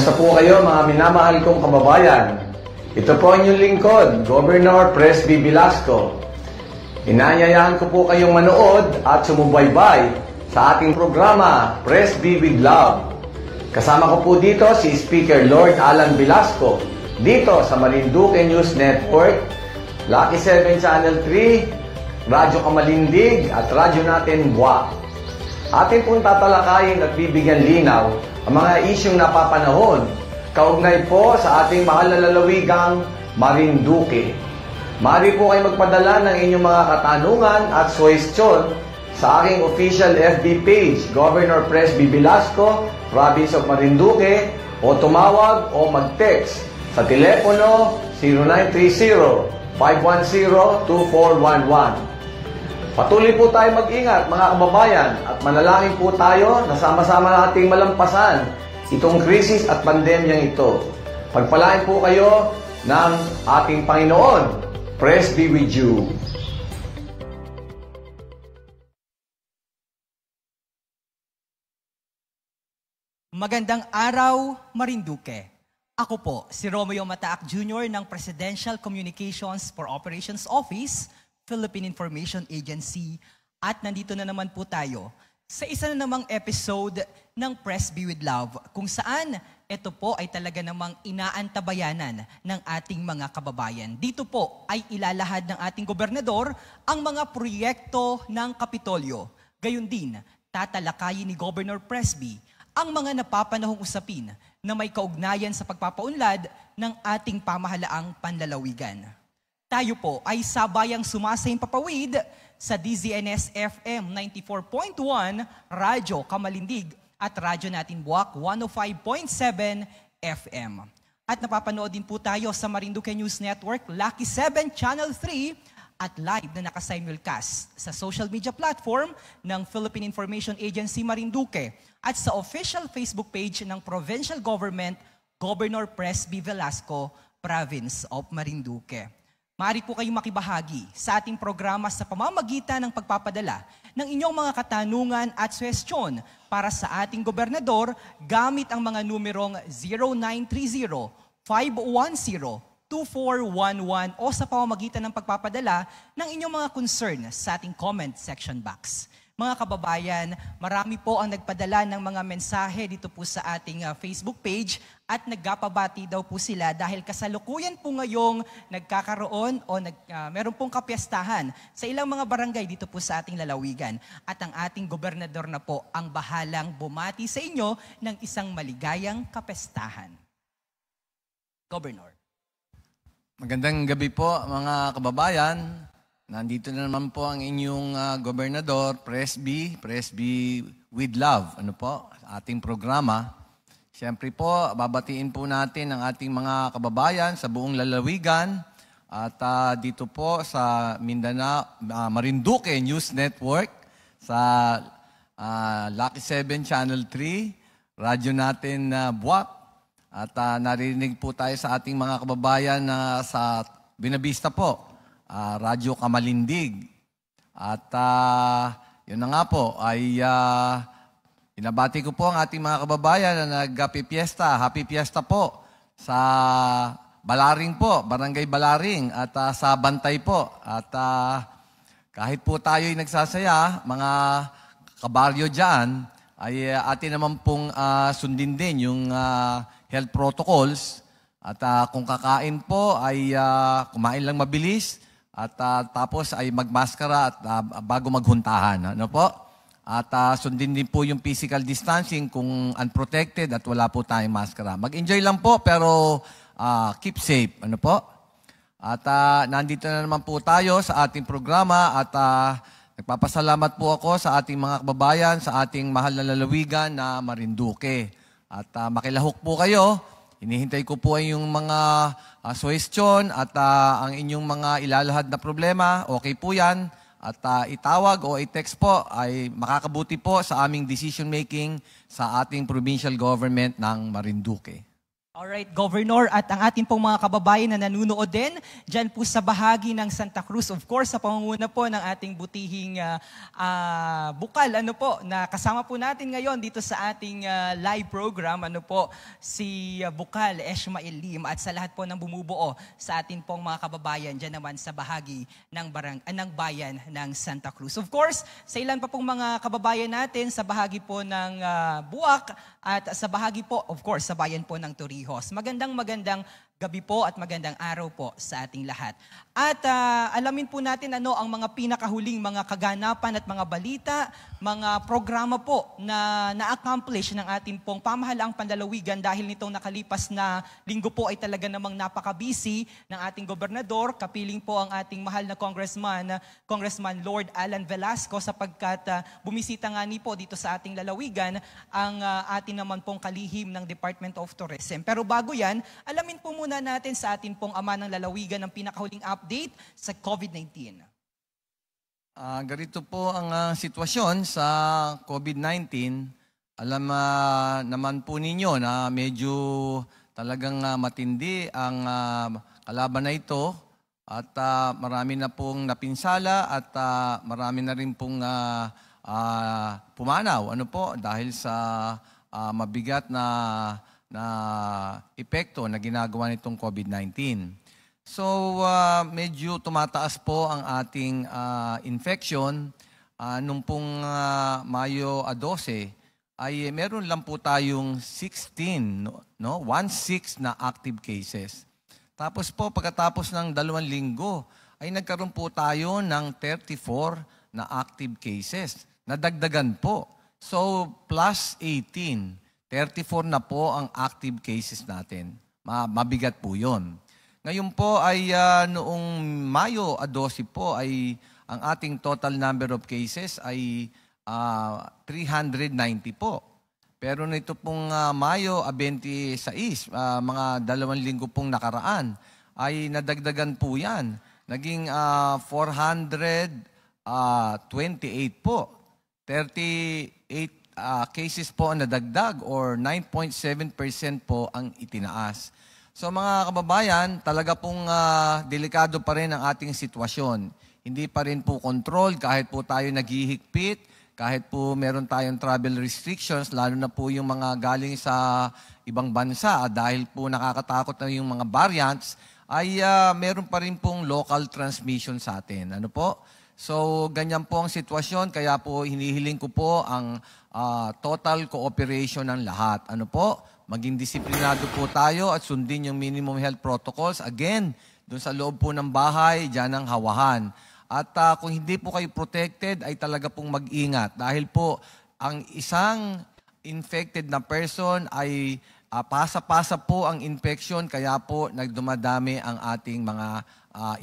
Kamusta po kayo mga minamahal kong kababayan? Ito po ang inyong lingkod, Governor Presby Velasco. Inaanyayahan ko po kayong manood at sumubaybay sa ating programa, Presby with Love. Kasama ko po dito si Speaker Lord Alan Velasco, dito sa Marinduque News Network, Lucky 7 Channel 3, Radyo Kamalindig at Radyo Natin Buwak. Atin pong tatalakayin at bibigyan linaw ang mga isyong napapanahon, kaugnay po sa ating mahal na lalawigang Marinduque. Maaari po kayo magpadala ng inyong mga katanungan at suwestyon sa aking official FB page, Governor Presby Velasco, Province of Marinduque, o tumawag o mag-text sa telepono 0930-510-2411. Patuloy po tayo mag-ingat mga kababayan at manalangin po tayo na sama-sama nating malampasan itong krisis at pandemyang ito. Pagpalain po kayo ng ating Panginoon. Praise be with you. Magandang araw, Marinduque. Ako po, si Romeo Mataak Jr. ng Presidential Communications for Operations Office, Philippine Information Agency, at nandito na naman po tayo sa isa na namang episode ng Presby with Love, kung saan ito po ay talaga namang inaantabayanan ng ating mga kababayan. Dito po ay ilalahad ng ating gobernador ang mga proyekto ng Kapitolyo. Gayon din, tatalakayin ni Governor Presby ang mga napapanahong usapin na may kaugnayan sa pagpapaunlad ng ating pamahalaang panlalawigan. Tayo po ay sabayang sumasahimpapawid sa DZNS-FM 94.1, Radyo Kamalindig at Radyo Natin Buwak 105.7 FM. At napapanood din po tayo sa Marinduque News Network, Lucky 7 Channel 3 at live na nakasimulcast sa social media platform ng Philippine Information Agency Marinduque at sa official Facebook page ng Provincial Government, Governor Presby Velasco, Province of Marinduque. Maaari po kayong makibahagi sa ating programa sa pamamagitan ng pagpapadala ng inyong mga katanungan at suwestyon para sa ating gobernador gamit ang mga numerong 0930-510-2411 o sa pamamagitan ng pagpapadala ng inyong mga concern sa ating comment section box. Mga kababayan, marami po ang nagpadala ng mga mensahe dito po sa ating Facebook page at nagpapabati daw po sila dahil kasalukuyan po ngayong nagkakaroon o meron pong kapiyastahan sa ilang mga barangay dito po sa ating lalawigan. At ang ating gobernador na po ang bahalang bumati sa inyo ng isang maligayang kapiyastahan. Governor. Magandang gabi po mga kababayan. Nandito na naman po ang inyong gobernador, Presby with Love. Ano po, ating programa. Siyempre po, babatiin po natin ang ating mga kababayan sa buong lalawigan at dito po sa Mindanao, Marinduque News Network, sa Lucky 7 Channel 3, Radyo Natin Buwak. At narinig po tayo sa ating mga kababayan sa Binabista po. Radyo Kamalindig. At yun na nga po, ay binabati ko po ang ating mga kababayan na nagpipiesta. Happy Fiesta po sa Balaring po, Barangay Balaring at sa Bantay po. At kahit po tayo ay nagsasaya, mga kabaryo dyan, ay atin naman pong sundin din yung health protocols. At kung kakain po ay kumain lang mabilis. At tapos ay magmaskara at bago maghuntahan. Ano po? At sundin din po yung physical distancing kung unprotected at wala po tayong maskara. Mag-enjoy lang po pero keep safe. Ano po? At nandito na naman po tayo sa ating programa at nagpapasalamat po ako sa ating mga kababayan, sa ating mahal na lalawigan na Marinduque. At makilahok po kayo. Hinihintay ko po ay yung mga suwestyon at ang inyong mga ilalahad na problema. Okay po yan. At itawag o i-text po ay makakabuti po sa aming decision making sa ating provincial government ng Marinduque. Alright, Governor, at ang ating pong mga kababayan na nanunood din dyan po sa bahagi ng Santa Cruz, of course, sa pangunguna po ng ating butihing bukal, na kasama po natin ngayon dito sa ating live program, si Bukal Eshmael Lim, at sa lahat po ng bumubuo sa ating pong mga kababayan dyan naman sa bahagi ng bayan ng Santa Cruz. Of course, sa ilan pa pong mga kababayan natin sa bahagi po ng Buak at sa bahagi po, of course, sa bayan po ng Torrijos. Magandang gabi po at magandang araw po sa ating lahat. At alamin po natin ano ang mga pinakahuling mga kaganapan at mga balita, mga programa po na na-accomplish ng ating pong pamahalaang panlalawigan dahil nitong nakalipas na linggo po ay talaga namang napaka-busy ng ating gobernador, kapiling po ang ating mahal na Congressman Lord Alan Velasco sapagkat bumisita nga ni po dito sa ating lalawigan ang ating naman pong kalihim ng Department of Tourism. Pero bago yan, alamin po muna natin sa ating pong ama ng lalawigan ng pinakahuling update sa COVID-19. Ganito po ang sitwasyon sa COVID-19. Alam naman po ninyo na medyo talagang matindi ang kalaban na ito at marami na pong napinsala at marami na rin pong pumanaw dahil sa mabigat na epekto na ginagawa nitong COVID-19. So, medyo tumataas po ang ating infection. Nung pong Mayo 12, ay meron lang po tayong 16, 1/6 na active cases. Tapos po, pagkatapos ng 2 linggo, ay nagkaroon po tayo ng 34 na active cases. Nadagdagan po. So, plus 18. 34 na po ang active cases natin. Mabigat po yun. Ngayon po ay noong Mayo 12 po ay ang ating total number of cases ay 390 po. Pero nito pong Mayo 26, mga 2 linggo pong nakaraan, ay nadagdagan po yan. Naging 428 po. 38 cases po ang nadagdag or 9.7% po ang itinaas. So mga kababayan, talaga pong delikado pa rin ang ating sitwasyon. Hindi pa rin po control kahit po tayo naghihigpit, kahit po meron tayong travel restrictions, lalo na po yung mga galing sa ibang bansa dahil po nakakatakot na yung mga variants, ay meron pa rin pong local transmission sa atin. Ano po? So, ganyan po ang sitwasyon, kaya po hinihiling ko po ang total cooperation ng lahat. Ano po? Maging disiplinado po tayo at sundin yung minimum health protocols. Again, doon sa loob po ng bahay, dyan ang hawahan. At kung hindi po kayo protected, ay talaga pong mag-ingat. Dahil po, ang isang infected na person ay pasa-pasa po ang infection, kaya po nagdumadami ang ating mga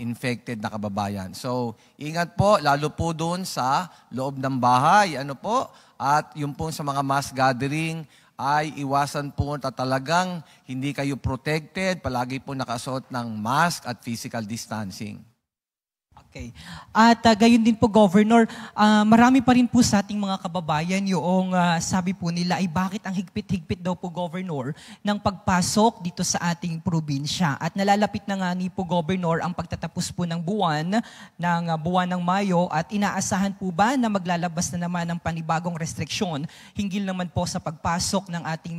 infected na kababayan. So, ingat po, lalo po doon sa loob ng bahay. Ano po? At yung po sa mga mass gathering, ay iwasan po na talagang hindi kayo protected. Palagi po nakasuot ng mask at physical distancing. Okay. At gayon din po, Governor, marami pa rin po sa ating mga kababayan yung sabi po nila ay bakit ang higpit-higpit daw po, Governor, ng pagpasok dito sa ating probinsya. At nalalapit na nga ni po, Governor, ang pagtatapos po ng buwan ng Mayo at inaasahan po ba na maglalabas na naman ng panibagong restriksyon hinggil naman po sa pagpasok ng ating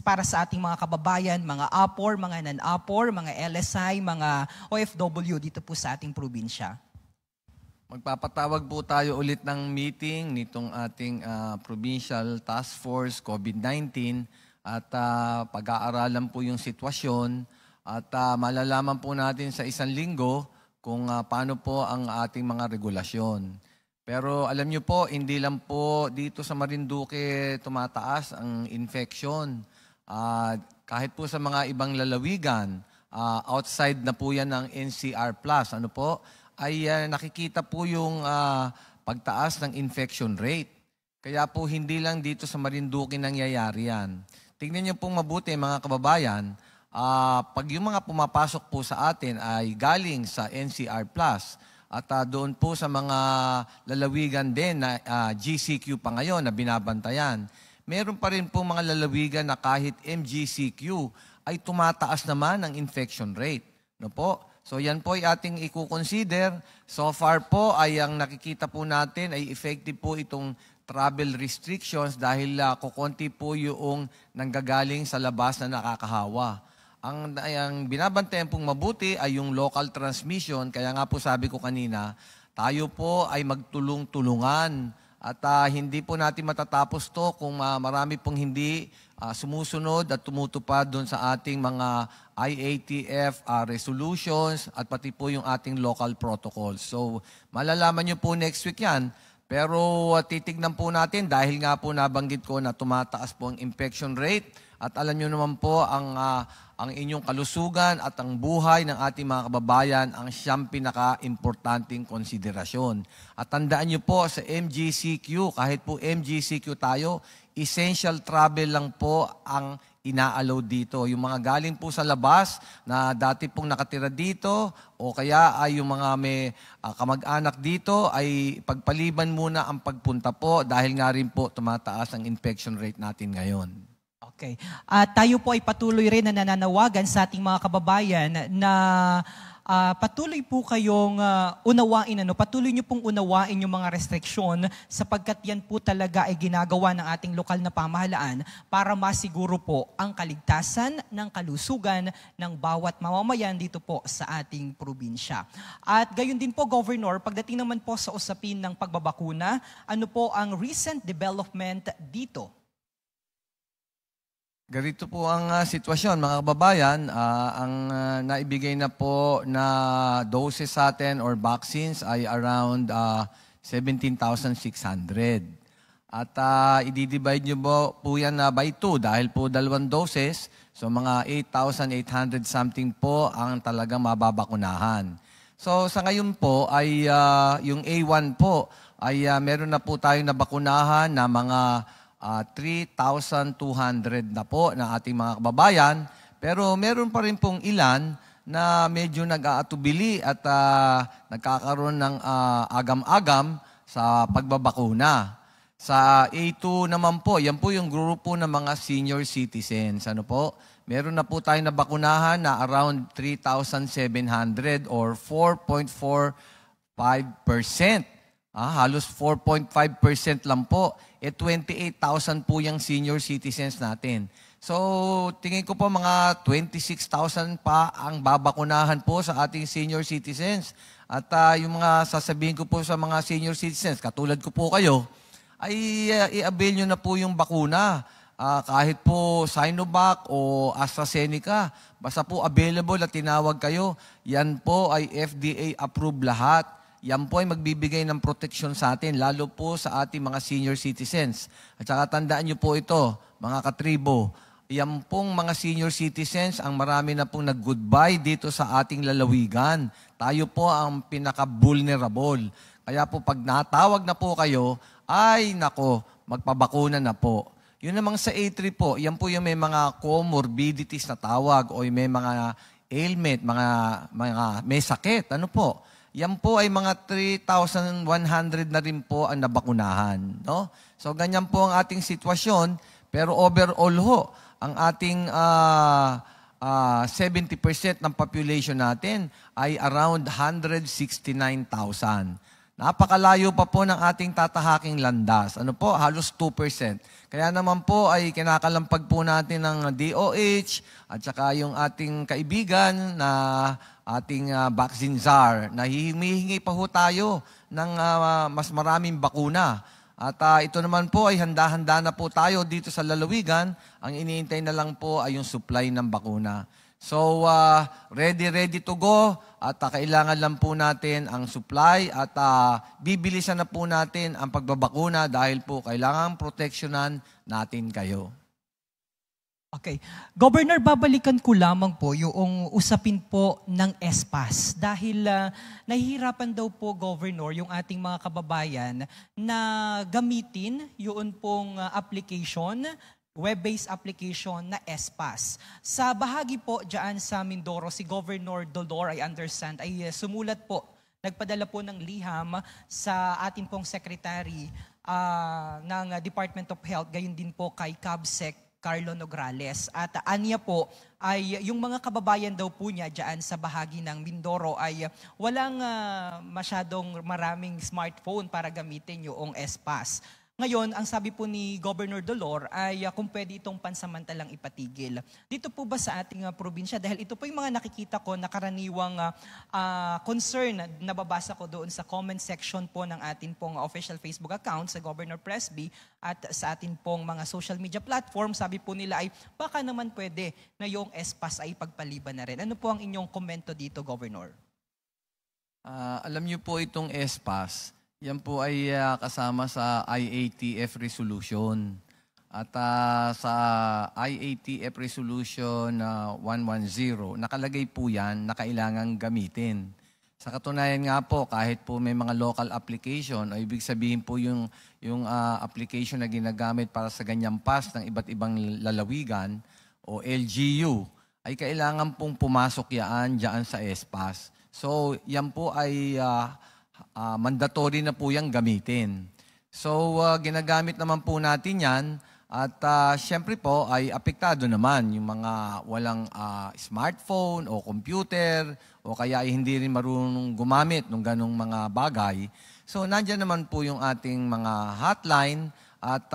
para sa ating mga kababayan, mga APOR, mga non-APOR, mga LSI, mga OFW dito po sa ating probinsya? Magpapatawag po tayo ulit ng meeting nitong ating Provincial Task Force COVID-19 at pag-aaralan po yung sitwasyon at malalaman po natin sa 1 linggo kung paano po ang ating mga regulasyon. Pero alam nyo po, hindi lang po dito sa Marinduque tumataas ang infection. Kahit po sa mga ibang lalawigan, outside na po yan ng NCR+, ay nakikita po yung pagtaas ng infection rate. Kaya po hindi lang dito sa Marinduque nangyayari yan. Tingnan nyo pong mabuti mga kababayan, pag yung mga pumapasok po sa atin ay galing sa NCR+, at doon po sa mga lalawigan din na GCQ pa ngayon na binabantayan, meron pa rin po mga lalawigan na kahit MGCQ ay tumataas naman ang infection rate. No po? So yan po ay ating i-consider. So far po ay ang nakikita po natin ay effective po itong travel restrictions dahil kukonti po yung nanggagaling sa labas na nakakahawa. Ang binabantayan pong mabuti ay yung local transmission. Kaya nga po sabi ko kanina, tayo po ay magtulong-tulungan. At hindi po natin matatapos to kung marami pong hindi sumusunod at tumutupad doon sa ating mga IATF resolutions at pati po yung ating local protocols. So malalaman nyo po next week yan. Pero titignan po natin dahil nga po nabanggit ko na tumataas po ang infection rate at alam nyo naman po ang inyong kalusugan at ang buhay ng ating mga kababayan ang siyang pinaka-importanting konsiderasyon. At tandaan nyo po sa MGCQ, kahit po MGCQ tayo, essential travel lang po ang ina-allow dito. Yung mga galing po sa labas na dati pong nakatira dito o kaya ay yung mga may kamag-anak dito ay pagpaliban muna ang pagpunta po dahil nga rin po tumataas ang infection rate natin ngayon. Okay. Tayo po ay patuloy rin na nananawagan sa ating mga kababayan na patuloy po kayong patuloy niyo pong unawain yung mga restriksyon sapagkat yan po talaga ay ginagawa ng ating lokal na pamahalaan para masiguro po ang kaligtasan ng kalusugan ng bawat mamamayan dito po sa ating probinsya. At gayon din po, Governor, pagdating naman po sa usapin ng pagbabakuna, ano po ang recent development dito? Ganito po ang sitwasyon, mga kababayan. Ang naibigay na po na doses sa atin or vaccines ay around 17,600. At i-divide nyo po yan by 2 dahil po 2 doses. So mga 8,800 something po ang talagang mababakunahan. So sa ngayon po ay yung A1 po ay meron na po tayong nabakunahan na mga 3,200 na po na ating mga kababayan. Pero meron pa rin pong ilan na medyo nag-aatubili at nagkakaroon ng agam-agam sa pagbabakuna. Sa A2 naman po, yan po yung grupo ng mga senior citizens. Ano po? Meron na po tayong nabakunahan na around 3,700 or 4.45%. Halos 4.5% lang po. 28,000 po yung senior citizens natin. So, tingin ko po mga 26,000 pa ang babakunahan po sa ating senior citizens. At yung mga sasabihin ko po sa mga senior citizens, katulad ko po kayo, ay i-avail nyo na po yung bakuna. Kahit po Sinovac o AstraZeneca, basta po available at tinawag kayo, yan po ay FDA approved lahat. Yan po ay magbibigay ng proteksyon sa atin, lalo po sa ating mga senior citizens. At saka tandaan nyo po ito, mga katribo, yan pong mga senior citizens, ang marami na pong nag-goodbye dito sa ating lalawigan. Tayo po ang pinaka-vulnerable. Kaya po pag natawag na po kayo, ay nako, magpabakuna na po. Yun namang sa A3 po, yan po yung may mga comorbidities na tawag o may mga ailment, may sakit. Ano po? Yan po ay mga 3,100 na rin po ang nabakunahan. No? So, ganyan po ang ating sitwasyon. Pero overall ho, ang ating 70% ng population natin ay around 169,000. Napakalayo pa po ng ating tatahaking landas. Ano po? Halos 2%. Kaya naman po ay kinakalampag po natin ng DOH at saka yung ating kaibigan na ating vaccine czar. Nahihingi pa ho tayo ng mas maraming bakuna. At ito naman po ay handa-handa na po tayo dito sa lalawigan. Ang iniintay na lang po ay yung supply ng bakuna. So, ready to go at kailangan lang po natin ang supply at bibilisan na po natin ang pagbabakuna dahil po kailangan proteksyonan natin kayo. Okay. Governor, babalikan ko lamang po yung usapin po ng ESPAS dahil nahihirapan daw po, Governor, yung ating mga kababayan na gamitin yun pong application, web-based application na ESPAS. Sa bahagi po dyan sa Mindoro, si Governor Dolor, I understand, ay sumulat po, nagpadala po ng liham sa ating pong secretary Department of Health, gayon din po kay CABSEC Carlo Nograles. At aniya po ay yung mga kababayan daw po niya dyan sa bahagi ng Mindoro ay walang masyadong maraming smartphone para gamitin yung S-Pass. Ngayon, ang sabi po ni Governor Dolor ay kung pwede itong pansamantalang ipatigil. Dito po ba sa ating probinsya? Dahil ito po yung mga nakikita ko na karaniwang concern na nababasa ko doon sa comment section po ng atin pong official Facebook account sa Governor Presby at sa atin pong mga social media platform. Sabi po nila ay baka naman pwede na yung S-Pass ay pagpaliban na rin. Ano po ang inyong komento dito, Governor? Alam niyo po itong S-Pass, yan po ay kasama sa IATF resolution. At sa IATF resolution 110, nakalagay po yan na kailangang gamitin. Sa katunayan nga po, kahit po may mga local application, o ibig sabihin po yung application na ginagamit para sa ganyang pass ng iba't ibang lalawigan o LGU, ay kailangan pong pumasok dyan sa S-Pass. So, yan po ay mandatory na po yung gamitin. So, ginagamit naman po natin yan at syempre po ay apektado naman yung mga walang smartphone o computer o kaya ay hindi rin marunong gumamit ng ganong mga bagay. So, nandyan naman po yung ating mga hotline at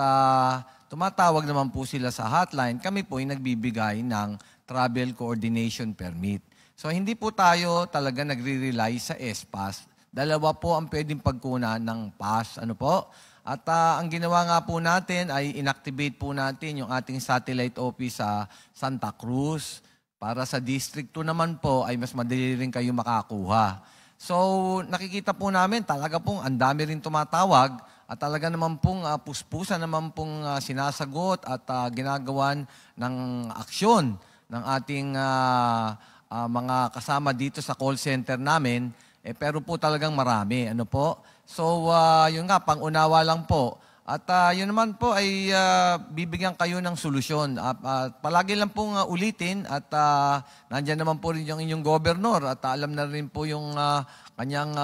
tumatawag naman po sila sa hotline. Kami po ay nagbibigay ng travel coordination permit. So, hindi po tayo talaga nagre-rely sa S-Pass. Dalawa po ang pwedeng pagkunan ng pass. Ano po? At ang ginawa nga po natin ay inactivate po natin yung ating satellite office sa Santa Cruz. Para sa District 2 naman po ay mas madali rin kayo makakuha. So nakikita po namin talaga pong ang dami rin tumatawag at talaga naman pong puspusan naman pong sinasagot at ginagawan ng aksyon ng ating mga kasama dito sa call center namin. Pero po talagang marami. Ano po? So, yun nga, pang-unawa lang po. At yun naman po ay bibigyan kayo ng solusyon. Palagi lang pong ulitin at nandyan naman po rin yung inyong gobernador at alam na rin po yung kanyang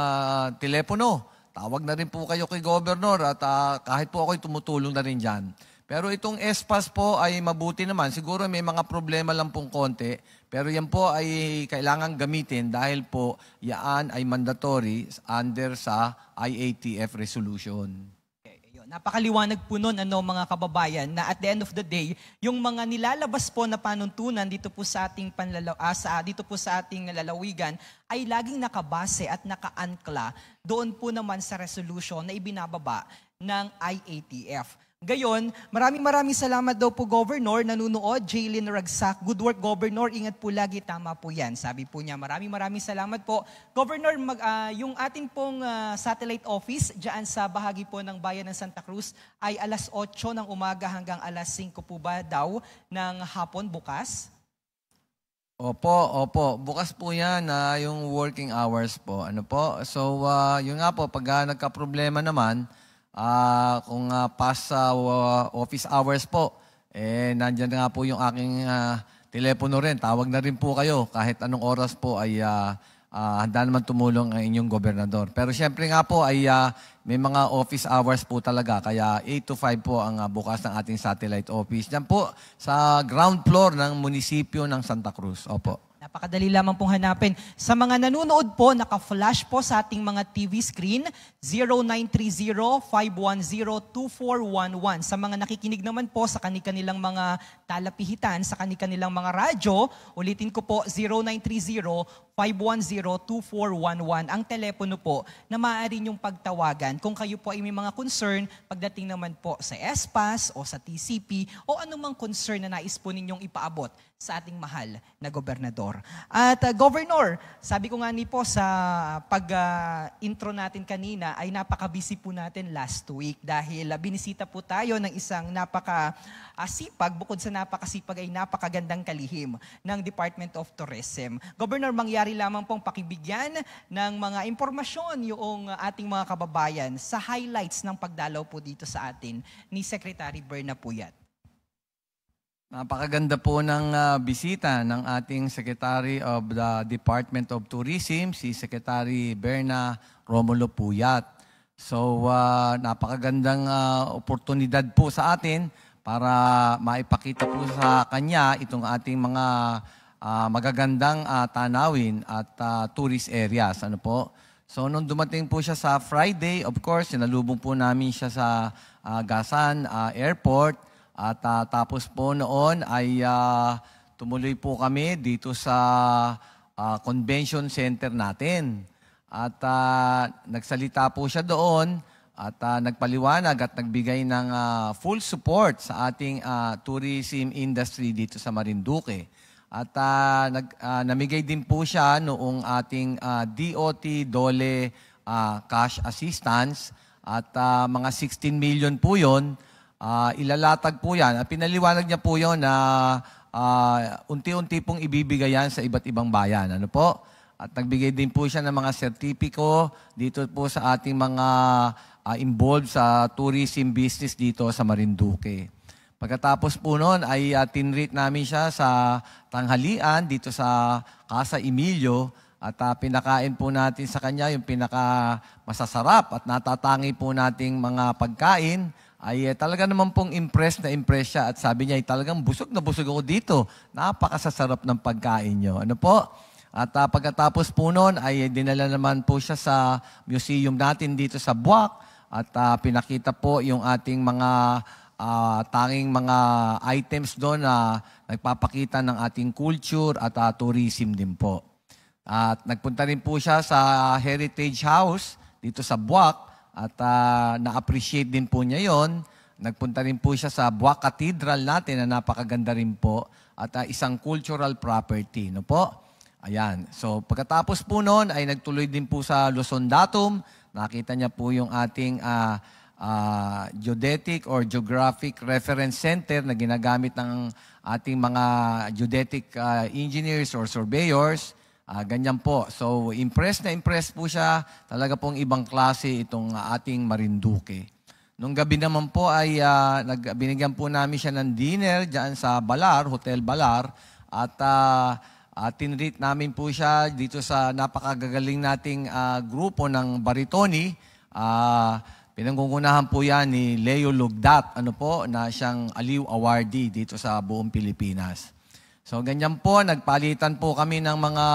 telepono. Tawag na rin po kayo kay gobernador at kahit po ako'y tumutulong na rin dyan. Pero itong S-Pass po ay mabuti naman. Siguro may mga problema lang pong konti. Pero yan po ay kailangan gamitin dahil po yan ay mandatory under sa IATF resolution. Napakaliwanag po nun, mga kababayan, na at the end of the day, yung mga nilalabas po na panuntunan dito po sa ating lalawigan ay laging nakabase at naka-ankla doon po naman sa resolution na ibinababa ng IATF. Gayon, maraming salamat daw po, Governor. Nanunood, Jaylin Ragsak. Good work, Governor. Ingat po lagi. Tama po yan. Sabi po niya, maraming salamat po. Governor, yung ating pong satellite office dyan sa bahagi po ng bayan ng Santa Cruz ay alas 8 ng umaga hanggang alas 5 po ba daw ng hapon bukas? Opo. Bukas po yan yung working hours po. Ano po? So, yun nga po, pag nagka-problema naman, kung past office hours po, nandyan nga po yung aking telepono rin. Tawag na rin po kayo kahit anong oras po ay handa naman tumulong ang inyong gobernador. Pero syempre nga po ay may mga office hours po talaga. Kaya 8 to 5 po ang bukas ng ating satellite office. Diyan po sa ground floor ng munisipyo ng Santa Cruz. Opo. Napakadali lamang pong hanapin. Sa mga nanonood po, naka-flash po sa ating mga TV screen, 0930-510-2411. Sa mga nakikinig naman po sa kanilang mga talapihitan, sa kanilang mga radyo, ulitin ko po, 0930-510-2411. Ang telepono po na maaari niyong pagtawagan kung kayo po ay may mga concern pagdating naman po sa S-Pass o sa TCP o anumang concern na nais po ninyong ipaabot sa ating mahal na gobernador. At Governor, sabi ko nga po sa pag-intro natin kanina ay napaka-busy po natin last week dahil binisita po tayo ng isang napaka-sipag, bukod sa napakasipag ay napakagandang kalihim ng Department of Tourism. Governor, mangyari lamang pong pakibigyan ng mga impormasyon yung ating mga kababayan sa highlights ng pagdalaw po dito sa atin ni Secretary Berna Puyat. Napakaganda po ng bisita ng ating Secretary of the Department of Tourism, si Secretary Berna Romulo Puyat. So, napakagandang oportunidad po sa atin para maipakita po sa kanya itong ating mga magagandang tanawin at tourist areas. Ano po? So, nung dumating po siya sa Friday, of course, sinalubong po namin siya sa Gasan Airport. At tapos po noon ay tumuloy po kami dito sa convention center natin. At nagsalita po siya doon at nagpaliwanag at nagbigay ng full support sa ating tourism industry dito sa Marinduque. At namigay din po siya noong ating DOT DOLE cash assistance at mga 16 million po yun. Ilalatag po yan. Pinaliwanag niya po yun na unti-unti pong ibibigay yan sa iba't ibang bayan. Ano po? At nagbigay din po siya ng mga sertipiko dito po sa ating mga involved sa tourism business dito sa Marinduque. Pagkatapos po noon ay tinreat namin siya sa tanghalian dito sa Casa Emilio at pinakain po natin sa kanya yung pinaka masasarap at natatangi po nating mga pagkain. Ay talaga naman pong impressed siya at sabi niya ay talagang busog na busog ako dito. Napakasasarap ng pagkain niyo. Ano po? At pagkatapos po noon ay dinala naman po siya sa museum natin dito sa Buwak at pinakita po yung ating mga tanging mga items doon na nagpapakita ng ating culture at tourism din po. At nagpunta rin po siya sa Heritage House dito sa Buwak at na-appreciate din po niya yon. Nagpunta rin po siya sa Buwak Cathedral natin na napakaganda rin po at isang cultural property. No po? Ayan. So, pagkatapos po noon ay nagtuloy din po sa Luzon Datum. Nakita niya po yung ating geodetic or geographic reference center na ginagamit ng ating mga geodetic engineers or surveyors. Ganyan po. So, impressed po siya. Talaga pong ibang klase itong ating Marinduque. Nung gabi naman po ay binigyan po namin siya ng dinner dyan sa Balar, Hotel Balar. At tinreat namin po siya dito sa napakagagaling nating grupo ng baritoni. Pinanggungunahan po yan ni Leo Lugdat, na siyang Aliw Awardee dito sa buong Pilipinas. So ganyan po, nagpalitan po kami ng mga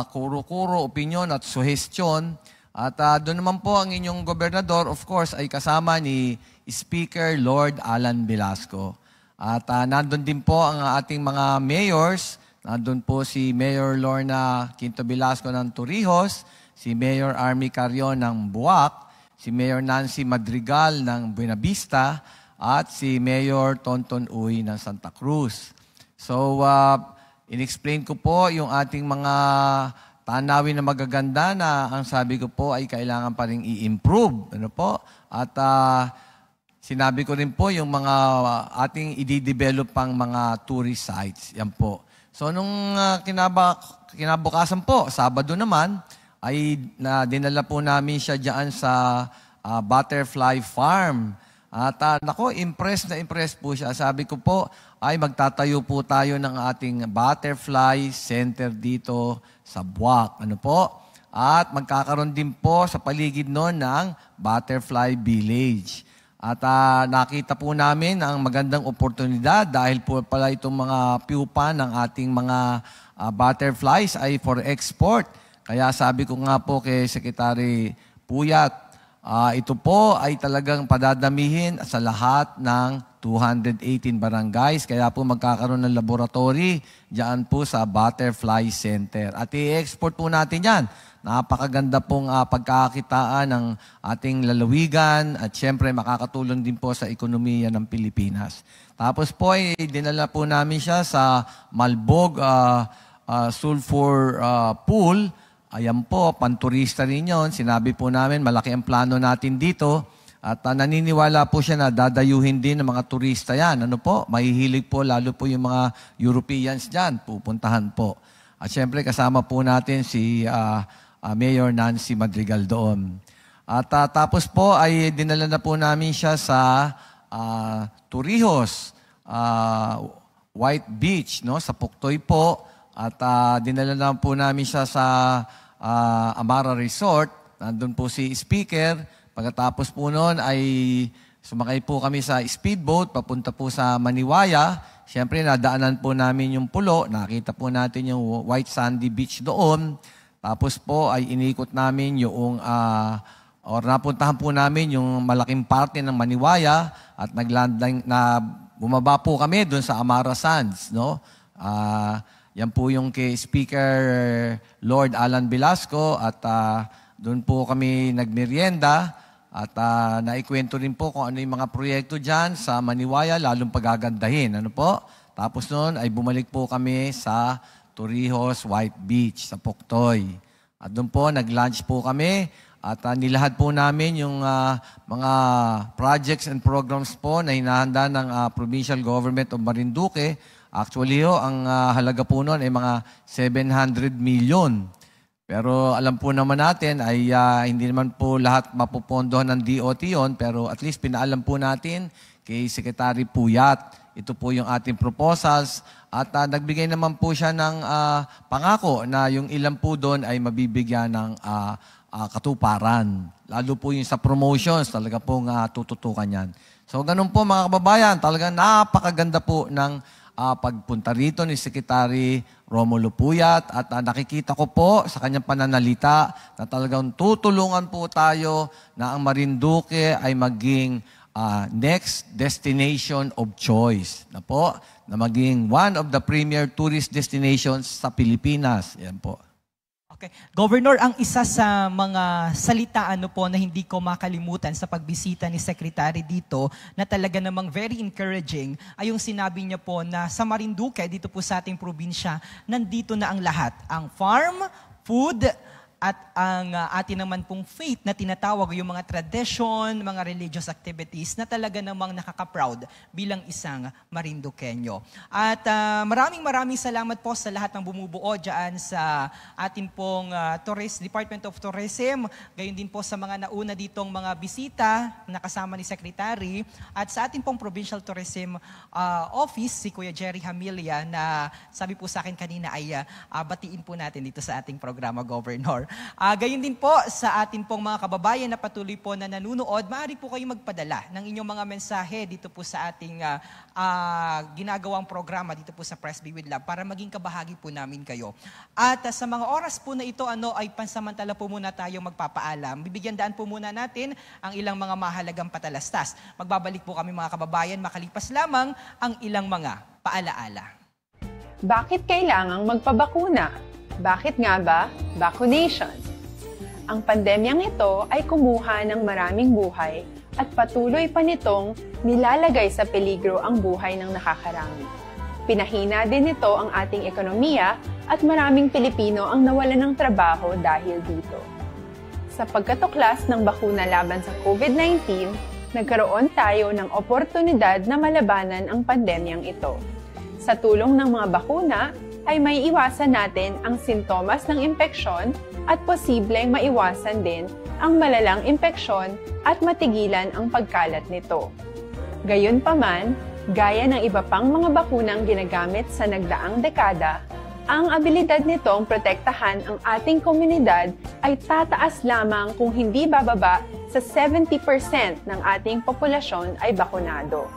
kuro-kuro, opinion at suhestyon. At doon naman po ang inyong gobernador, of course, ay kasama ni Speaker Lord Alan Velasco. At nandun din po ang ating mga mayors. Nandun po si Mayor Lorna Quinto Velasco ng Torrijos, si Mayor Army Carrion ng Buwak, si Mayor Nancy Madrigal ng Buenavista, at si Mayor Tonton Uy ng Santa Cruz. So, in-explain ko po yung ating mga tanawin na magaganda na ang sabi ko po ay kailangan pa rin i-improve. Ano po? At sinabi ko rin po yung mga ating i-develop pang mga tourist sites. Yan po. So, nung kinabukasan po, Sabado naman, ay dinala po namin siya dyan sa Butterfly Farm. At impressed po siya. Sabi ko po, ay magtatayo po tayo ng ating Butterfly Center dito sa Buwak. Ano po? At magkakaroon din po sa paligid noon ng Butterfly Village. At nakita po namin ang magandang oportunidad dahil po pala itong mga pupa ng ating mga butterflies ay for export. Kaya sabi ko nga po kay Secretary Puyat, ito po ay talagang padadamihin sa lahat ng 218 barangays. Kaya po magkakaroon ng laboratory diyan po sa Butterfly Center. At i-export po natin yan. Napakaganda pong pagkakakitaan ng ating lalawigan at syempre makakatulong din po sa ekonomiya ng Pilipinas. Tapos po ay dinala po namin siya sa Malbog Sulfur Pool. Ayan po, panturista rin yun. Sinabi po namin, malaki ang plano natin dito. At naniniwala po siya na dadayuhin din ng mga turista yan. Ano po? Mahihilig po, lalo po yung mga Europeans dyan. Pupuntahan po. At syempre, kasama po natin si Mayor Nancy Madrigal doon. At tapos po ay dinala na po namin siya sa Torrijos, White Beach, sa Puktoy po. At dinala na po namin siya sa Amara Resort. Nandun po si Speaker. Pagkatapos po noon ay sumakay po kami sa speedboat, papunta po sa Maniwaya. Siyempre, nadaanan po namin yung pulo. Nakita po natin yung white sandy beach doon. Tapos po ay inikot namin yung, napuntahan po namin yung malaking parte ng Maniwaya at bumaba po kami doon sa Amara Sands. No? Yan po yung kay Speaker Lord Alan Velasco at doon po kami nagmerienda. At naikwento rin po kung ano yung mga proyekto dyan sa Maniwaya, lalong pagagandahin. Ano po? Tapos noon ay bumalik po kami sa Torrijos White Beach, sa Puktoy. At doon po, nag-lunch po kami at nilahad po namin yung mga projects and programs po na hinahanda ng Provincial Government of Marinduque. Actually, ang halaga po noon ay mga 700 million. Pero alam po naman natin ay hindi naman po lahat mapupondohan ng DOT yon, pero at least pinaalam po natin kay Secretary Puyat. Ito po yung ating proposals at nagbigay naman po siya ng pangako na yung ilan po doon ay mabibigyan ng katuparan. Lalo po yung sa promotions, talaga pong tututukan yan. So ganun po mga kababayan, talagang napakaganda po ng pagpunta rito ni Secretary Romulo Puyat at nakikita ko po sa kanyang pananalita na talagang tutulungan po tayo na ang Marinduque ay maging next destination of choice na po, na maging one of the premier tourist destinations sa Pilipinas. Yan po. Okay. Governor, ang isa sa mga salita po na hindi ko makalimutan sa pagbisita ni Secretary dito na talaga namang very encouraging ay yung sinabi niya po na sa Marinduque, dito po sa ating probinsya, nandito na ang lahat. Ang farm, food, at ang atin naman pong faith na tinatawag yung mga tradition, mga religious activities na talaga namang nakaka-proud bilang isang Marinduqueño. At maraming salamat po sa lahat ng bumubuo dyan sa atin pong Department of Tourism, gayon din po sa mga nauna ditong mga bisita na kasama ni Secretary at sa atin pong Provincial Tourism Office, si Kuya Jerry Hamilia na sabi po sa akin kanina ay batiin po natin dito sa ating programa, Governor. Gayon din po sa atin pong mga kababayan na patuloy po na nanunood, maaari po kayo magpadala ng inyong mga mensahe dito po sa ating ginagawang programa dito po sa Presby with Love para maging kabahagi po namin kayo. At sa mga oras po na ito ay pansamantala po muna tayong magpapaalam. Bibigyan daan po muna natin ang ilang mga mahalagang patalastas. Magbabalik po kami mga kababayan makalipas lamang ang ilang mga paalaala. Bakit kailangang magpabakuna? Bakit nga ba vaccination? Ang pandemyang ito ay kumuha ng maraming buhay at patuloy pa nitong nilalagay sa peligro ang buhay ng nakakarami. Pinahina din nito ang ating ekonomiya at maraming Pilipino ang nawalan ng trabaho dahil dito. Sa pagkatuklas ng bakuna laban sa COVID-19, nagkaroon tayo ng oportunidad na malabanan ang pandemyang ito. Sa tulong ng mga bakuna, ay may iwasan natin ang sintomas ng impeksyon at posibleng maiwasan din ang malalang impeksyon at matigilan ang pagkalat nito. Gayunpaman, gaya ng iba pang mga bakunang ginagamit sa nagdaang dekada, ang abilidad nitong protektahan ang ating komunidad ay tataas lamang kung hindi bababa sa 70% ng ating populasyon ay bakunado.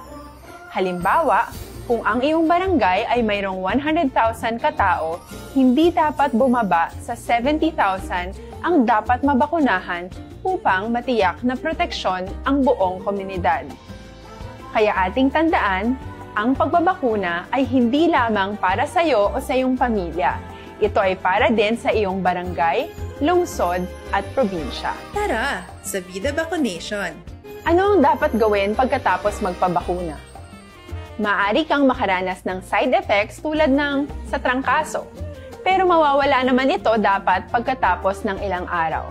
Halimbawa, kung ang iyong barangay ay mayroong 100,000 katao, hindi dapat bumaba sa 70,000 ang dapat mabakunahan upang matiyak na proteksyon ang buong komunidad. Kaya ating tandaan, ang pagbabakuna ay hindi lamang para sa iyo o sa iyong pamilya. Ito ay para din sa iyong barangay, lungsod at probinsya. Tara, sa Vida Vaccination! Ano ang dapat gawin pagkatapos magpabakuna? Maaari kang makaranas ng side effects tulad ng sa trangkaso. Pero mawawala naman ito dapat pagkatapos ng ilang araw.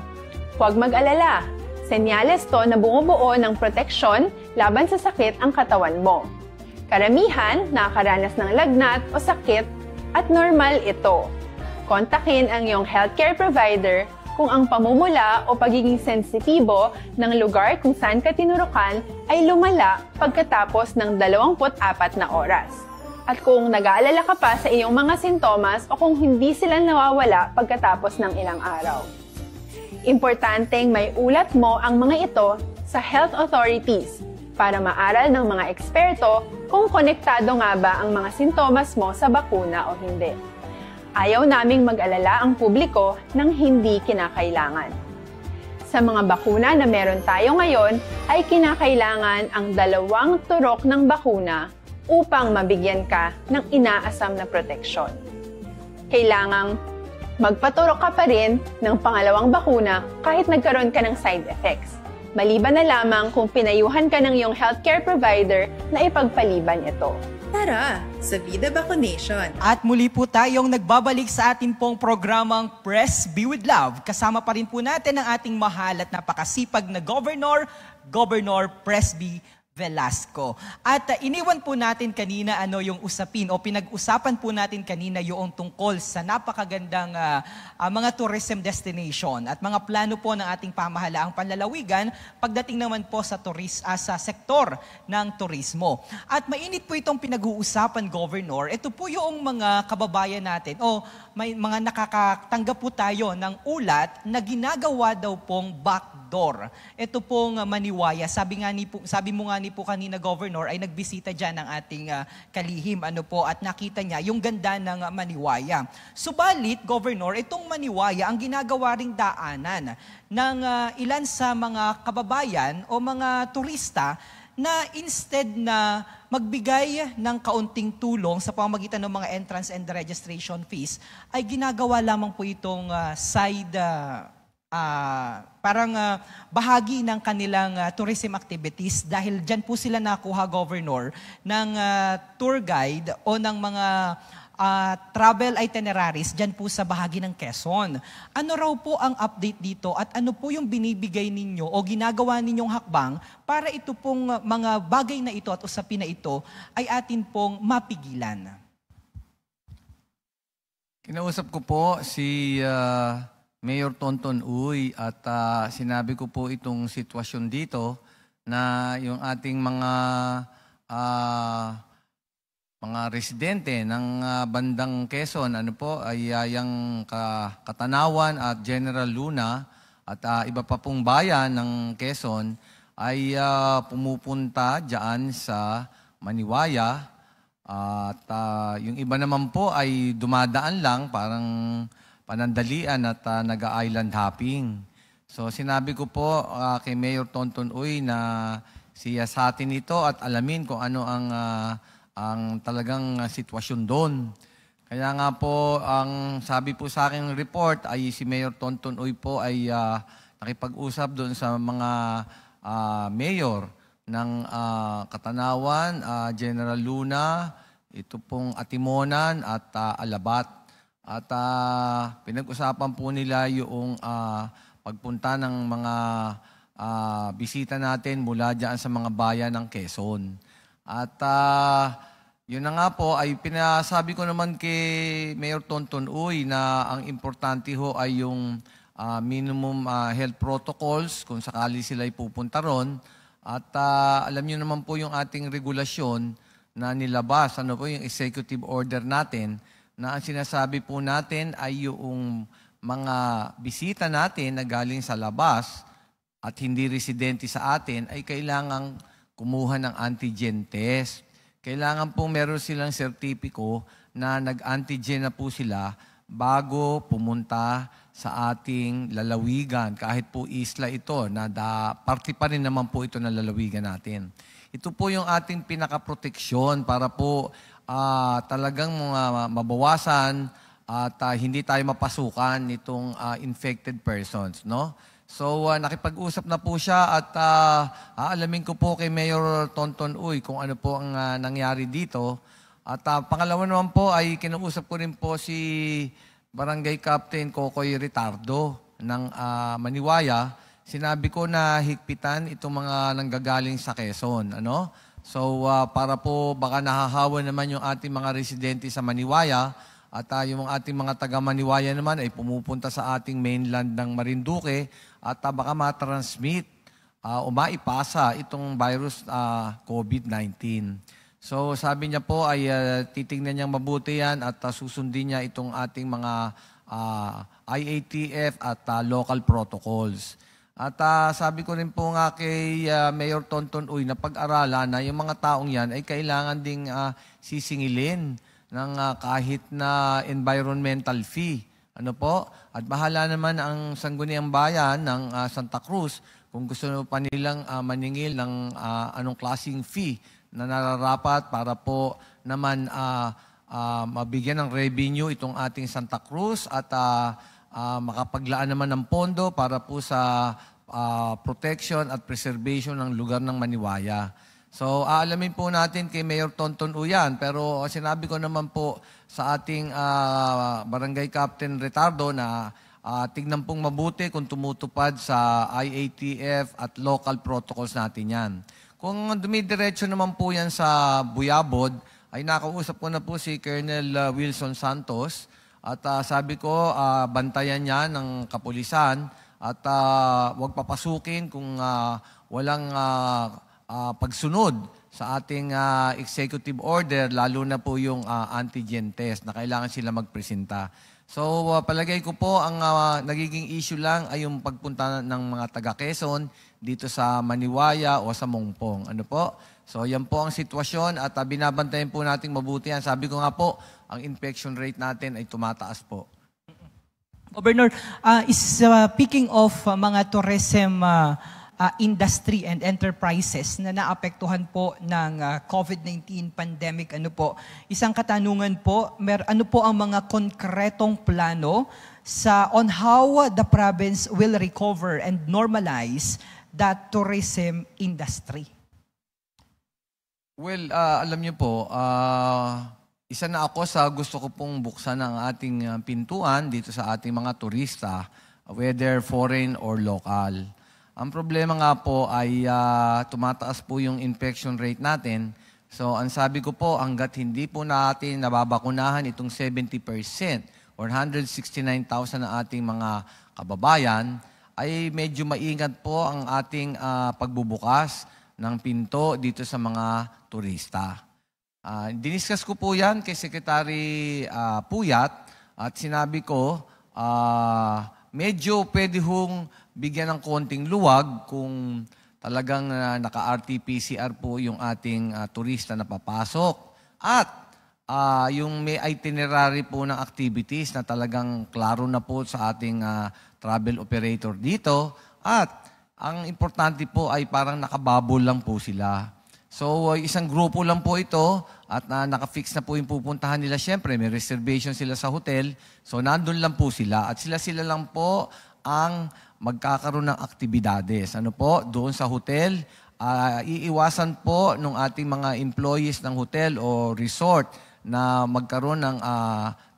Huwag mag-alala. Senyales to na bumubuo ng proteksyon laban sa sakit ang katawan mo. Karamihan nakakaranas ng lagnat o sakit at normal ito. Kontakin ang iyong healthcare provider kung ang pamumula o pagiging sensitibo ng lugar kung saan ka tinurukan ay lumala pagkatapos ng 24 na oras. At kung nag-aalala ka pa sa iyong mga sintomas o kung hindi sila nawawala pagkatapos ng ilang araw. Importanteng may ulat mo ang mga ito sa health authorities para maaral ng mga eksperto kung konektado nga ba ang mga sintomas mo sa bakuna o hindi. Ayaw naming mag-alala ang publiko ng hindi kinakailangan. Sa mga bakuna na meron tayo ngayon ay kinakailangan ang 2 turok ng bakuna upang mabigyan ka ng inaasam na proteksyon. Kailangang magpaturok ka pa rin ng pangalawang bakuna kahit nagkaroon ka ng side effects. Maliban na lamang kung pinayuhan ka ng iyong healthcare provider na ipagpaliban ito. Tara sa Vida Vaccination! At muli po tayong nagbabalik sa atin pong programang Press Be With Love. Kasama pa rin po natin ang ating mahal at napakasipag na Governor Presby Velasco. At iniwan po natin kanina yung usapin o pinag-usapan po natin kanina yung tungkol sa napakagandang mga tourism destination at mga plano po ng ating pamahalaang panlalawigan pagdating naman po sa sa sektor ng turismo. At mainit po itong pinag-uusapan, Governor. Ito po yung mga kababayan natin o may mga nakakatanggap po tayo ng ulat na ginagawa daw pong backdoor. Ito pong Maniwaya. Sabi mo nga ni po kanina, Governor, ay nagbisita dyan ng ating kalihim at nakita niya yung ganda ng Maniwaya. Subalit, Governor, itong Maniwaya ang ginagawa ring daanan ng ilan sa mga kababayan o mga turista na instead na magbigay ng kaunting tulong sa pamamagitan ng mga entrance and registration fees, ay ginagawa lamang po itong bahagi ng kanilang tourism activities dahil dyan po sila nakuha, Governor, ng tour guide o ng mga travel itineraries dyan po sa bahagi ng Quezon. Ano raw po ang update dito at ano po yung binibigay ninyo o ginagawa ninyong hakbang para ito pong mga bagay na ito at usapin na ito ay atin pong mapigilan? Kinausap ko po si Mayor Tonton Uy at sinabi ko po itong sitwasyon dito na yung ating mga residente ng bandang Quezon ay yung Katanawan at General Luna at iba pa pong bayan ng Quezon ay pumupunta diyan sa Maniwaya at yung iba naman po ay dumadaan lang parang panandalian at nag-island hopping. So sinabi ko po kay Mayor Tonton Uy na siyasatin ito at alamin kung ano ang talagang sitwasyon doon. Kaya nga po, ang sabi po sa aking report ay si Mayor Tonton Uy po ay nakipag-usap doon sa mga mayor ng Katanawan, General Luna, ito pong Atimonan at Alabat. At pinag-usapan po nila yung pagpunta ng mga bisita natin mula dyan sa mga bayan ng Quezon. At yun na nga po, ay pinasabi ko naman kay Mayor Tonton Uy na ang importante ho ay yung minimum health protocols kung sakali sila ay pupunta ron. At alam niyo naman po yung ating regulasyon na nilabas, po yung executive order natin, na ang sinasabi po natin ay yung mga bisita natin na galing sa labas at hindi residente sa atin ay kailangang kumuha ng antigen test. Kailangan po meron silang sertipiko na nag-antigen na po sila bago pumunta sa ating lalawigan. Kahit po isla ito, na parte pa rin naman po ito ng lalawigan natin. Ito po yung ating pinaka-proteksyon para po talagang mabawasan at hindi tayo mapasukan nitong infected persons, no? So, nakipag-usap na po siya at aalamin ko po kay Mayor Tonton Uy kung ano po ang nangyari dito. At pangalawa naman po ay kinausap ko rin po si Barangay Captain Kokoy Ritardo ng Maniwaya. Sinabi ko na higpitan itong mga nanggagaling sa Quezon. So, para po baka nahahawa naman yung ating mga residente sa Maniwaya at yung ating mga taga-Maniwaya naman ay pumupunta sa ating mainland ng Marinduque at baka matransmit o maipasa itong virus COVID-19. So sabi niya po ay titignan niyang mabuti yan at susundin niya itong ating mga IATF at local protocols. At sabi ko rin po nga kay Mayor Tonton Uy na pag-aralan na yung mga taong yan ay kailangan ding sisingilin ng kahit na environmental fee. Ano po? At bahala naman ang Sangguniang Bayan ng Santa Cruz kung gusto pa nilang maningil ng anong klaseng fee na nararapat para po naman mabigyan ng revenue itong ating Santa Cruz at makapaglaan naman ng pondo para po sa protection at preservation ng lugar ng Maniwaya. So, aalamin po natin kay Mayor Tonton Uyan, pero sinabi ko naman po sa ating Barangay Captain Retardo na tignan pong mabuti kung tumutupad sa IATF at local protocols natin yan. Kung dumidiretso naman po yan sa Buyabod, ay nakausap ko na po si Colonel Wilson Santos at sabi ko, bantayan niya ng kapulisan at huwag papasukin kung walang pagsunod sa ating executive order, lalo na po yung antigen test na kailangan sila magpresenta. So, palagay ko po, ang nagiging issue lang ay yung pagpunta ng mga taga-Quezon dito sa Maniwaya o sa Mongpong. Ano po? So, yan po ang sitwasyon at binabantayan po natin mabuti yan. Sabi ko nga po, ang infection rate natin ay tumataas po. Governor, speaking of mga tourism industry and enterprises na naapektuhan po ng COVID-19 pandemic, ano po, isang katanungan po, ano po ang mga konkretong plano on how the province will recover and normalize the tourism industry? Well, alam niyo po, isa na ako sa gusto ko pong buksan ang ating pintuan dito sa ating mga turista, whether foreign or local. Ang problema nga po ay tumataas po yung infection rate natin. So, ang sabi ko po, hanggat hindi po natin nababakunahan itong 70% or 169,000 na ating mga kababayan, ay medyo maingat po ang ating pagbubukas ng pinto dito sa mga turista. Diniscuss ko po yan kay Secretary Puyat at sinabi ko, medyo pwede hong bigyan ng konting luwag kung talagang naka-RT-PCR po yung ating turista na papasok. At yung may itinerary po ng activities na talagang klaro na po sa ating travel operator dito. At ang importante po ay parang nakababol lang po sila. So, isang grupo lang po ito at naka-fix na po yung pupuntahan nila. Siyempre, may reservation sila sa hotel. So, nandun lang po sila. At sila lang po ang magkakaroon ng aktibidades. Ano po? Doon sa hotel, iiwasan po ng ating mga employees ng hotel o resort na magkaroon ng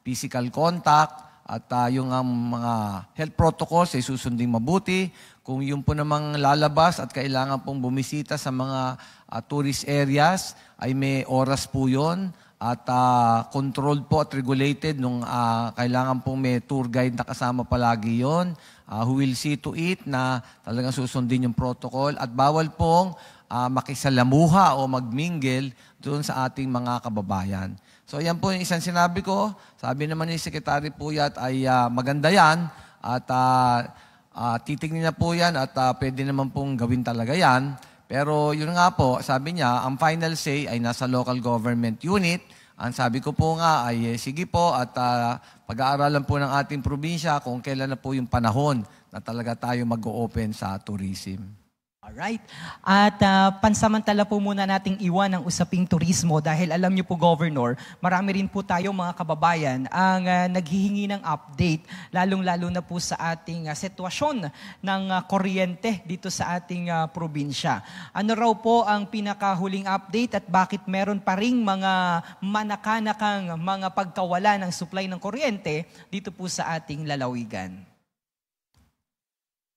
physical contact at yung mga health protocols ay susundin mabuti. Kung yung po namang lalabas at kailangan pong bumisita sa mga tourist areas, ay may oras po yun at controlled po at regulated nung kailangan pong may tour guide na kasama palagi yon who will see to it na talagang susundin yung protocol at bawal pong makisalamuha o magmingle doon sa ating mga kababayan. So yan po yung isang sinabi ko. Sabi naman ni Secretary Puyat ay maganda yan at titignan na po yan at pwede naman pong gawin talaga yan. Pero yun nga po, sabi niya, ang final say ay nasa local government unit. Ang sabi ko po nga ay sige po at pag-aaralan po ng ating probinsya kung kailan na po yung panahon na talaga tayo mag-o-open sa tourism. Alright. At pansamantala po muna nating iwan ang usaping turismo dahil alam niyo po, Governor, marami rin po tayo mga kababayan ang naghihingi ng update, lalong-lalo na po sa ating sitwasyon ng kuryente dito sa ating probinsya. Ano raw po ang pinakahuling update at bakit meron pa ring mga manakanakang mga pagkawala ng supply ng kuryente dito po sa ating lalawigan?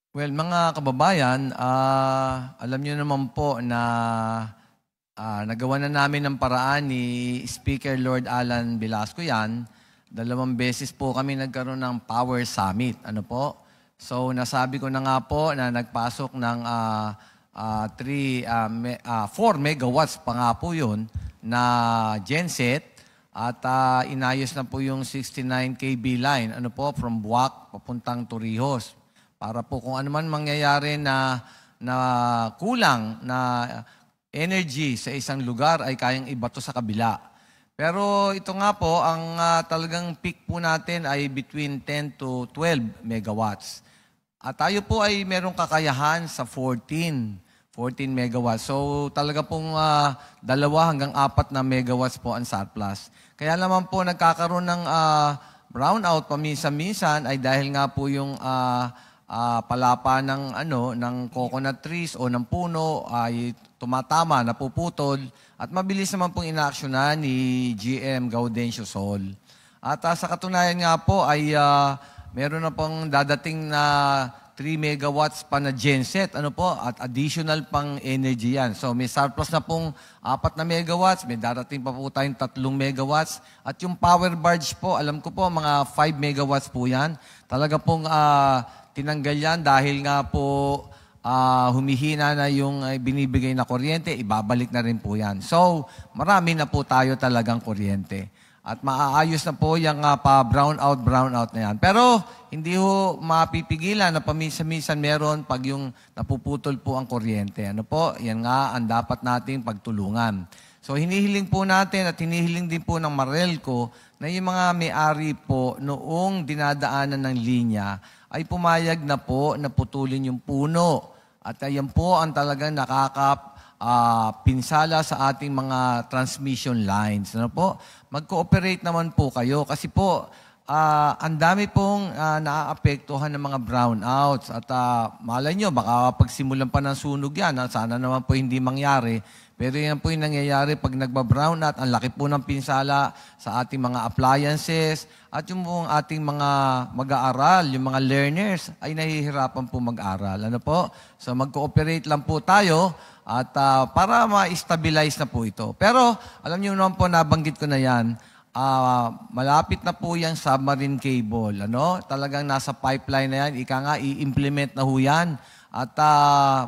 Well, mga kababayan, alam niyo naman po na nagawa na namin ng paraan ni Speaker Lord Alan Velasco yan. 2 beses po kami nagkaroon ng Power Summit. Ano po? So, nasabi ko na nga po na nagpasok ng 4 megawatts pa nga po yun na genset At inayos na po yung 69 kV line, ano po, from Buwak papuntang Torrijos. Para po kung ano man mangyayari na kulang na energy sa isang lugar ay kayang ibato sa kabila. Pero ito nga po, ang talagang peak po natin ay between 10 to 12 megawatts. At tayo po ay merong kakayahan sa 14 megawatts. So talaga pong 2 hanggang 4 na megawatts po ang surplus. Kaya naman po nagkakaroon ng brownout paminsan-minsan ay dahil nga po yung palapa ng coconut trees o ng puno ay tumatama, napuputol, at mabilis naman pong inaaksyonan ni GM Gaudencio Sol. At sa katunayan nga po ay meron na pong dadating na 3 megawatts pa na genset, at additional pang energy yan. So may surplus na pong 4 na megawatts, may darating pa po tayong 3 megawatts. At yung power barge po, alam ko po, mga 5 megawatts po yan. Talaga pong tinanggal yan dahil nga po humihina na yung binibigay na kuryente, ibabalik na rin po yan. So marami na po tayo talagang kuryente. At maaayos na po yung brownout na yan. Pero hindi ho mapipigilan na paminsan-minsan meron pag yung napuputol po ang kuryente. Yan nga ang dapat nating pagtulungan. So hinihiling po natin at hinihiling din po ng Marelco na yung mga may-ari po noong dinadaanan ng linya ay pumayag na po na putulin yung puno. At yan po ang talagang pinsala sa ating mga transmission lines. Mag-cooperate naman po kayo kasi po ang dami pong naaapektuhan ng mga brownouts. At malay nyo, baka pagsimulan pa ng sunog yan. Sana naman po hindi mangyari. Pero yan po yung nangyayari pag nagba-brownout. Ang laki po ng pinsala sa ating mga appliances at yung ating mga mag-aaral, yung mga learners ay nahihirapan po mag-aral. So mag-cooperate lang po tayo at para ma-stabilize na po ito. Pero alam niyo naman po, nabanggit ko na yan, malapit na po yung submarine cable. Talagang nasa pipeline na yan. Ika nga, i-implement na ho yan. At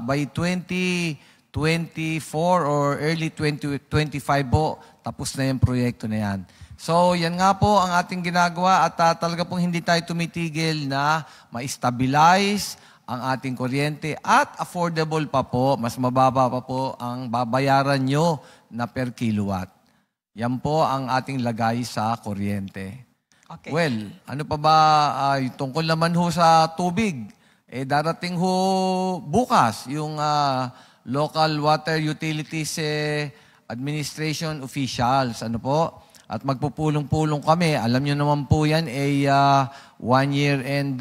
by 2024 or early 2025 po, tapos na yung proyekto na yan. So, yan nga po ang ating ginagawa at talaga pong hindi tayo tumitigil na ma-stabilize ang ating kuryente at affordable pa po, mas mababa pa po ang babayaran nyo na per kilowatt. Yan po ang ating lagay sa kuryente. Okay. Well, ano pa ba tungkol naman ho sa tubig? Darating ho bukas yung local water utilities administration officials. At magpupulong-pulong kami. Alam nyo naman po yan, 1 year and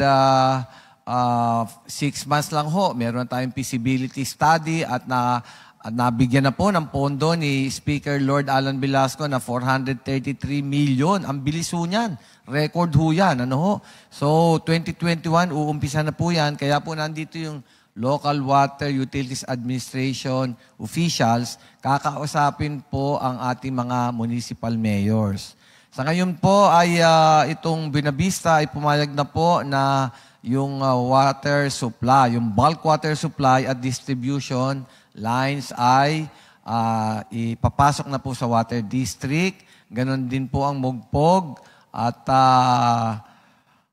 6 months lang ho. Meron tayong feasibility study at nabigyan na po ng pondo ni Speaker Lord Alan Velasco na 433 million. Ang bilis ho niyan. Record ho yan. So, 2021, uumpisa na po yan. Kaya po nandito yung Local Water Utilities Administration officials, kakausapin po ang ating mga municipal mayors. Sa ngayon po ay itong Buenavista ay pumayag na po na yung water supply, yung bulk water supply at distribution lines ay ipapasok na po sa water district. Ganon din po ang Mugpog at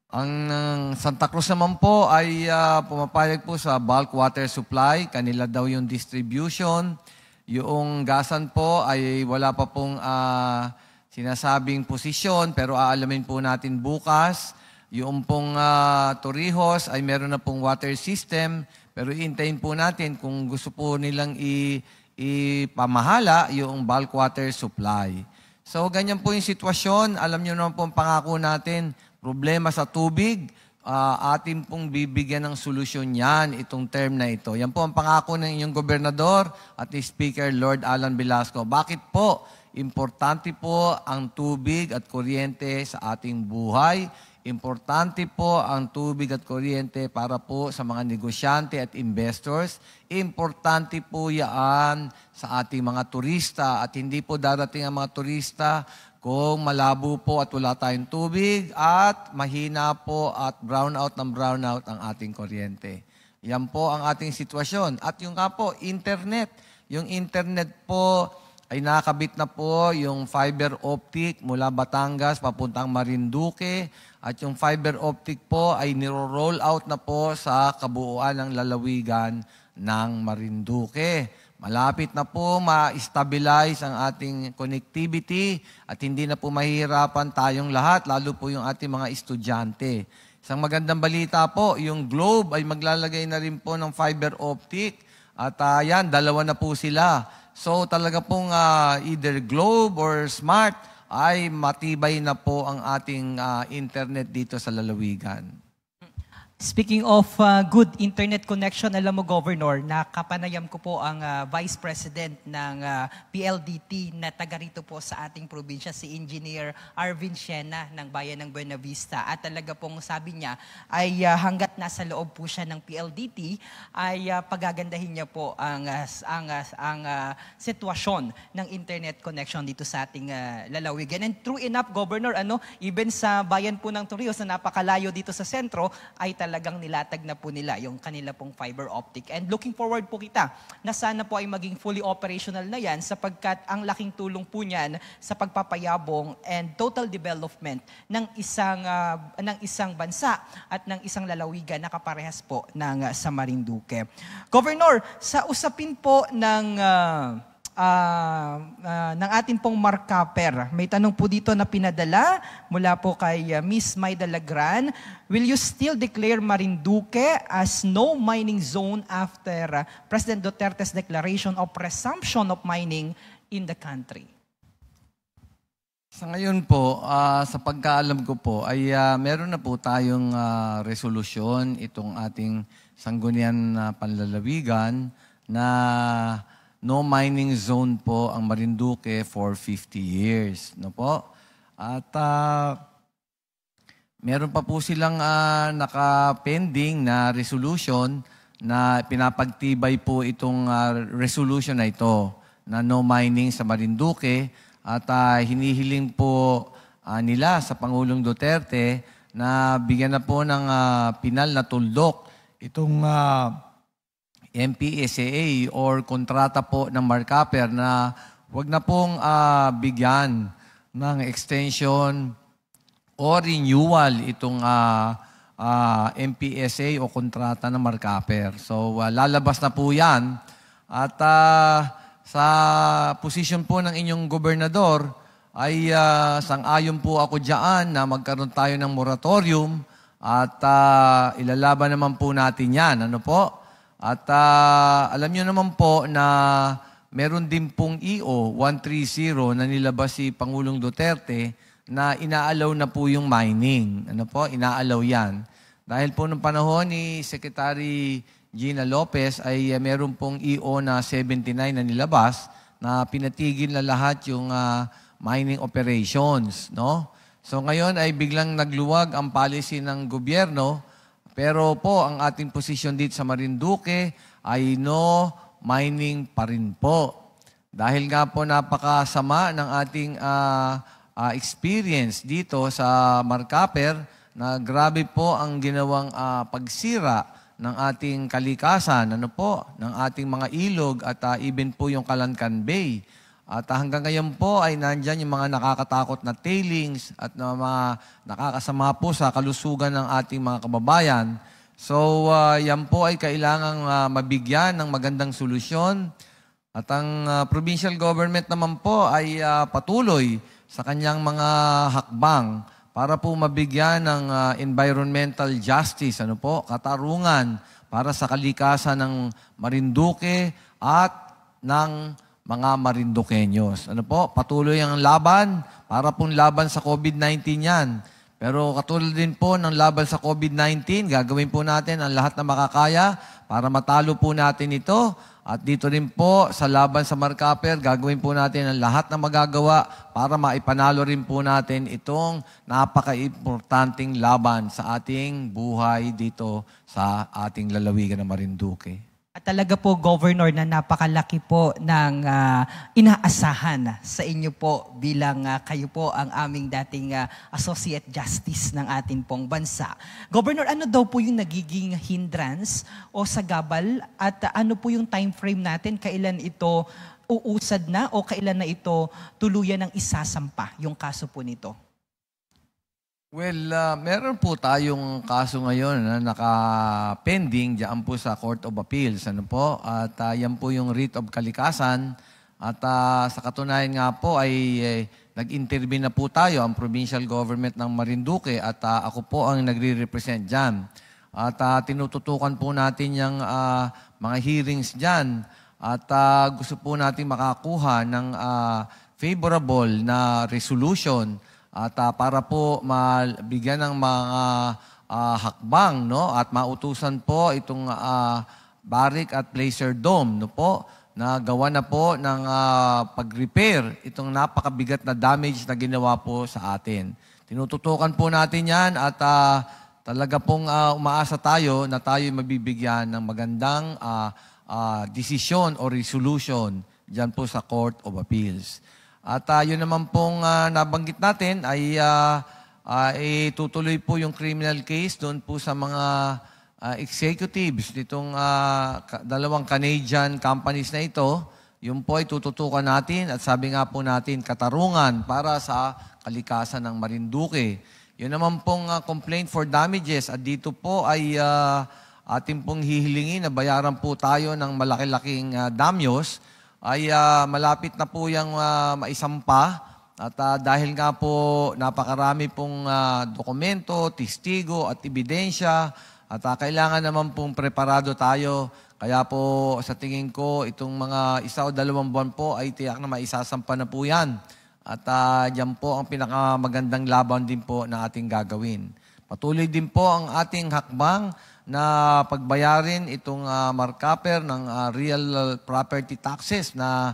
ang Santa Cruz naman po ay pumapayag po sa bulk water supply. Kanila daw yung distribution. Yung gasan po ay wala pa pong sinasabing posisyon pero aalamin po natin bukas. Yung pong Torrijos ay meron na pong water system pero iintayin po natin kung gusto po nilang ipamahala yung bulk water supply. So ganyan po yung sitwasyon. Alam niyo naman po ang pangako natin. Problema sa tubig, atin pong bibigyan ng solusyon yan, itong term na ito. Yan po ang pangako ng inyong gobernador at ni Speaker Lord Alan Velasco. Bakit po? Importante po ang tubig at kuryente sa ating buhay. Importante po ang tubig at kuryente para po sa mga negosyante at investors. Importante po yan sa ating mga turista at hindi po darating ang mga turista kung malabo po at wala tayong tubig at mahina po at brownout ang ating kuryente. Yan po ang ating sitwasyon. At yung nga po, internet. Yung internet po ay nakabit na po yung fiber optic mula Batangas papuntang Marinduque at yung fiber optic po ay niro-roll out na po sa kabuuan ng lalawigan ng Marinduque. Malapit na po ma-stabilize ang ating connectivity at hindi na po mahihirapan tayong lahat, lalo po yung ating mga estudyante. Isang magandang balita po, yung Globe ay maglalagay na rin po ng fiber optic at yan, 2 na po sila. So talaga pong either Globe or Smart ay matibay na po ang ating internet dito sa lalawigan. Speaking of good internet connection, alam mo, Governor, nakapanayam ko po ang Vice President ng PLDT na taga rito po sa ating probinsya, si Engineer Arvin Siena ng Bayan ng Buena Vista. At talaga pong sabi niya ay hanggat nasa loob po siya ng PLDT ay pagagandahin niya po ang sitwasyon ng internet connection dito sa ating lalawigan. And true enough, Governor, even sa bayan po ng Torrijos na napakalayo dito sa sentro, ay talagang nilatag na po nila yung kanila pong fiber optic. And looking forward po kita na sana po ay maging fully operational na yan sapagkat ang laking tulong po niyan sa pagpapayabong and total development ng isang bansa at ng isang lalawigan na kaparehas po ng sa Marinduque. Governor, sa usapin po ng ating pong markaper. May tanong po dito na pinadala mula po kay Miss Maida Lagran. Will you still declare Marinduque as no mining zone after President Duterte's declaration of resumption of mining in the country? Sa ngayon po, sa pagkaalam ko po, ay meron na po tayong resolusyon itong ating sanggunian panlalawigan na no mining zone po ang Marinduque for 50 years. No po? At meron pa po silang naka-pending na resolution na pinapagtibay po itong resolution na ito na no mining sa Marinduque at hinihiling po nila sa Pangulong Duterte na bigyan na po ng pinal na tuldok itong MPSAA or kontrata po ng markaper na wag na pong bigyan ng extension o renewal itong MPSA o kontrata ng markaper. So lalabas na po yan at sa posisyon po ng inyong gobernador ay sang-ayon po ako dyan na magkaroon tayo ng moratorium at ilalaban naman po natin yan. Ano po? At alam nyo naman po na meron din pong EO 130 na nilabas si Pangulong Duterte na inaalaw na po yung mining. Ano po? Inaalaw yan. Dahil po nung panahon ni Secretary Gina Lopez ay meron pong EO na 79 na nilabas na pinatigil na lahat yung mining operations. No? So ngayon ay biglang nagluwag ang policy ng gobyerno. Pero po, ang ating posisyon dito sa Marinduque ay no mining pa rin po. Dahil nga po napakasama ng ating experience dito sa Markaper na grabe po ang ginawang pagsira ng ating kalikasan, ng ating mga ilog at even po yung Kalancan Bay. At hanggang ngayon po ay nandyan yung mga nakakatakot na tailings at na mga nakakasama po sa kalusugan ng ating mga kababayan. So yan po ay kailangang mabigyan ng magandang solusyon. At ang provincial government naman po ay patuloy sa kanyang mga hakbang para po mabigyan ng environmental justice, katarungan para sa kalikasan ng Marinduque at ng mga Marinduqueños. Patuloy ang laban para pong laban sa COVID-19 yan. Pero katulad din po ng laban sa COVID-19, gagawin po natin ang lahat na makakaya para matalo po natin ito. At dito rin po sa laban sa Markaper, gagawin po natin ang lahat na magagawa para maipanalo rin po natin itong napaka-importanting laban sa ating buhay dito sa ating lalawigan ng Marinduque. At talaga po, Governor, na napakalaki po ng inaasahan sa inyo po bilang kayo po ang aming dating Associate Justice ng ating pong bansa. Governor, ano daw po yung nagiging hindrance o sagabal at ano po yung time frame natin kailan ito uusad na o kailan na ito tuluyan ng isasampa yung kaso po nito? Well, meron po tayong kaso ngayon na naka-pending diyan po sa Court of Appeals. Ano po? At yan po yung writ of kalikasan. At sa katunayan nga po ay nag-intervene na po tayo, ang provincial government ng Marinduque, at ako po ang nagre-represent dyan. At tinututukan po natin yung mga hearings dyan. At gusto po natin makakuha ng favorable na resolution at para po mabigyan ng mga hakbang, no? At mautusan po itong Barrick at Placer Dome, no po, na gawa na po ng pag-repair itong napakabigat na damage na ginawa po sa atin. Tinututukan po natin yan at talaga pong umaasa tayo na tayo mabibigyan ng magandang desisyon o resolution dyan po sa Court of Appeals. At yun naman pong nabanggit natin ay tutuloy po yung criminal case doon po sa mga executives nitong dalawang Canadian companies na ito. Yun po ay tututukan natin at sabi nga po natin katarungan para sa kalikasan ng Marinduque. Yun naman pong complaint for damages at dito po ay ating pong hihilingin na bayaran po tayo ng malaki-laking damyos ay malapit na po yung maisampa at dahil nga po napakarami pong dokumento, testigo at ebidensya at kailangan naman pong preparado tayo. Kaya po sa tingin ko itong mga 1 o 2 buwan po ay tiyak na maisasampa na po yan. At yan po ang pinakamagandang laban din po na ating gagawin. Patuloy din po ang ating hakbang na pagbayarin itong markuper ng real property taxes na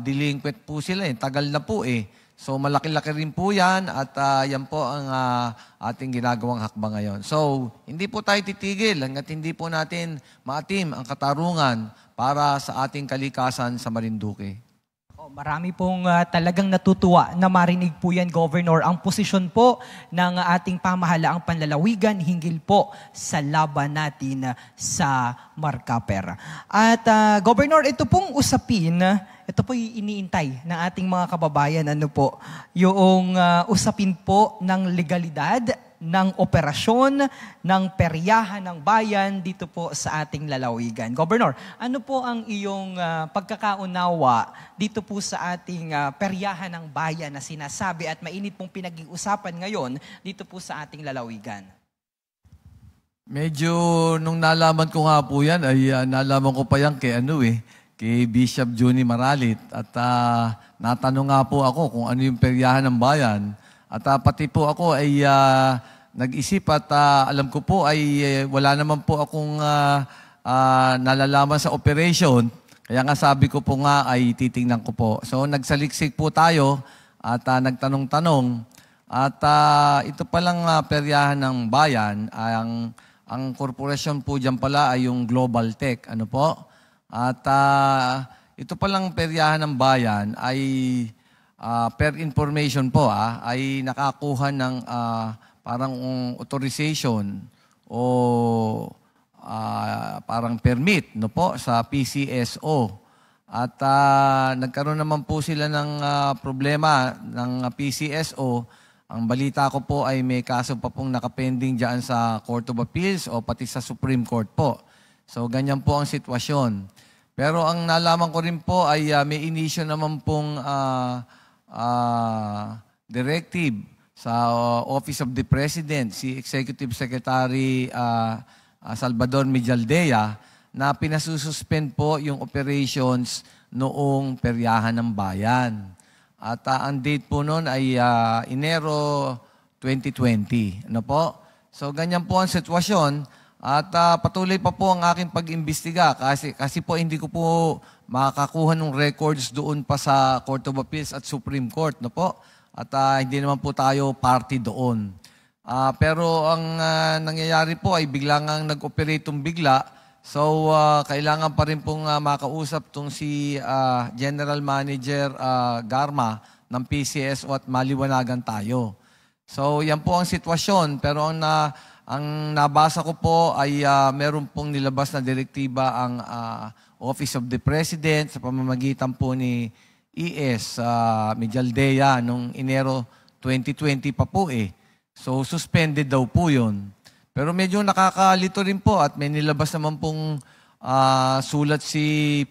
delinquent po sila. Tagal na po eh. So malaki-laki rin po yan at yan po ang ating ginagawang hakbang ngayon. So hindi po tayo titigil hanggat hindi po natin maatim ang katarungan para sa ating kalikasan sa Marinduque. Marami pong talagang natutuwa na marinig po yan, Governor, ang posisyon po ng ating pamahalaang panlalawigan hinggil po sa laban natin sa markuper. At Governor, ito pong usapin, ito po iniintay ng ating mga kababayan, yung usapin po ng legalidad ng operasyon ng peryahan ng bayan dito po sa ating lalawigan. Governor, ano po ang iyong pagkakaunawa dito po sa ating peryahan ng bayan na sinasabi at mainit pong pinag-iusapan ngayon dito po sa ating lalawigan? Medyo nung nalaman ko nga po yan, ay nalaman ko pa yan kay Bishop Juni Maralit. At natanong nga po ako kung ano yung peryahan ng bayan. At pati po ako ay nag-isip at alam ko po ay wala naman po akong nalalaman sa operation. Kaya nga sabi ko po nga ay titingnan ko po. So nagsaliksik po tayo at nagtanong-tanong. At ito palang peryahan ng bayan, ang korporasyon po dyan pala ay yung Global Tech. Ano po? At ito palang peryahan ng bayan ay per information po ay nakakuha ng parang authorization o parang permit po sa PCSO. At nagkaroon naman po sila ng problema ng PCSO. Ang balita ko po ay may kaso pa pong nakapending dyan sa Court of Appeals o pati sa Supreme Court po. So ganyan po ang sitwasyon. Pero ang nalaman ko rin po ay may inisyo naman pong directive sa Office of the President, si Executive Secretary Salvador Mijaldea, na pinasususpend po yung operations noong peryahan ng bayan. At ang date po noon ay Enero 2020. Ano po? So ganyan po ang sitwasyon. At patuloy pa po ang aking pag-imbestiga kasi po hindi ko po makakakuha ng records doon pa sa Court of Appeals at Supreme Court. No po? At hindi naman po tayo party doon. Pero ang nangyayari po ay biglang nag-operate bigla. So kailangan pa rin pong makausap tong si General Manager Garma ng PCSO at maliwanagan tayo. So yan po ang sitwasyon. Pero ang Ang nabasa ko po ay meron pong nilabas na direktiba ang Office of the President sa pamamagitan po ni ES Medialdea noong Enero 2020 pa po eh. So suspended daw po yun. Pero medyo nakakalito rin po at may nilabas naman pong sulat si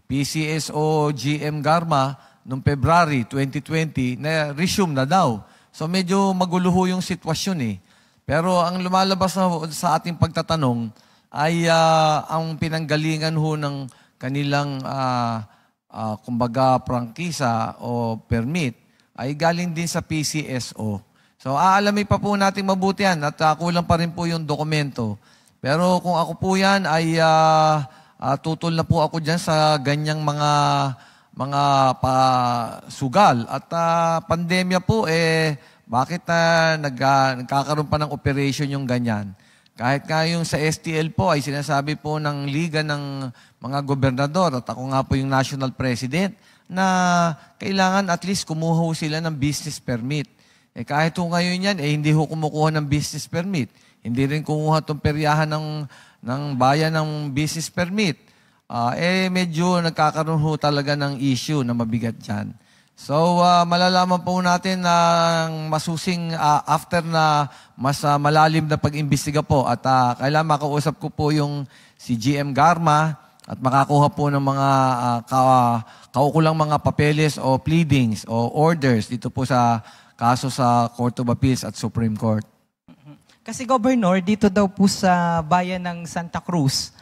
PCSO GM Garma noong February 2020 na resume na daw. So medyo magulo ho yung sitwasyon eh. Pero ang lumalabas na sa ating pagtatanong ay ang pinanggalingan ho ng kanilang kumbaga prangkisa o permit ay galing din sa PCSO. So aalamin pa po natin mabuti yan at kulang pa rin po yung dokumento. Pero kung ako po yan ay tutol na po ako dyan sa ganyang mga sugal. At pandemya po, bakit nagkakaroon pa ng operation yung ganyan? Kahit nga yung sa STL po ay sinasabi po ng Liga ng mga gobernador at ako nga po yung National President na kailangan at least kumuha sila ng business permit. Kahit po ngayon yan, hindi ho kumukuha ng business permit. Hindi rin kumuha itong peryahan ng bayan ng business permit. Medyo nagkakaroon ho talaga ng issue na mabigat dyan. So, malalaman po natin na masusing after na mas malalim na pag-imbestiga po at kailangan makausap ko po yung si GM Garma at makakuha po ng mga kaukulang mga papeles o pleadings o orders dito po sa kaso sa Court of Appeals at Supreme Court. Kasi Governor, dito daw po sa bayan ng Santa Cruz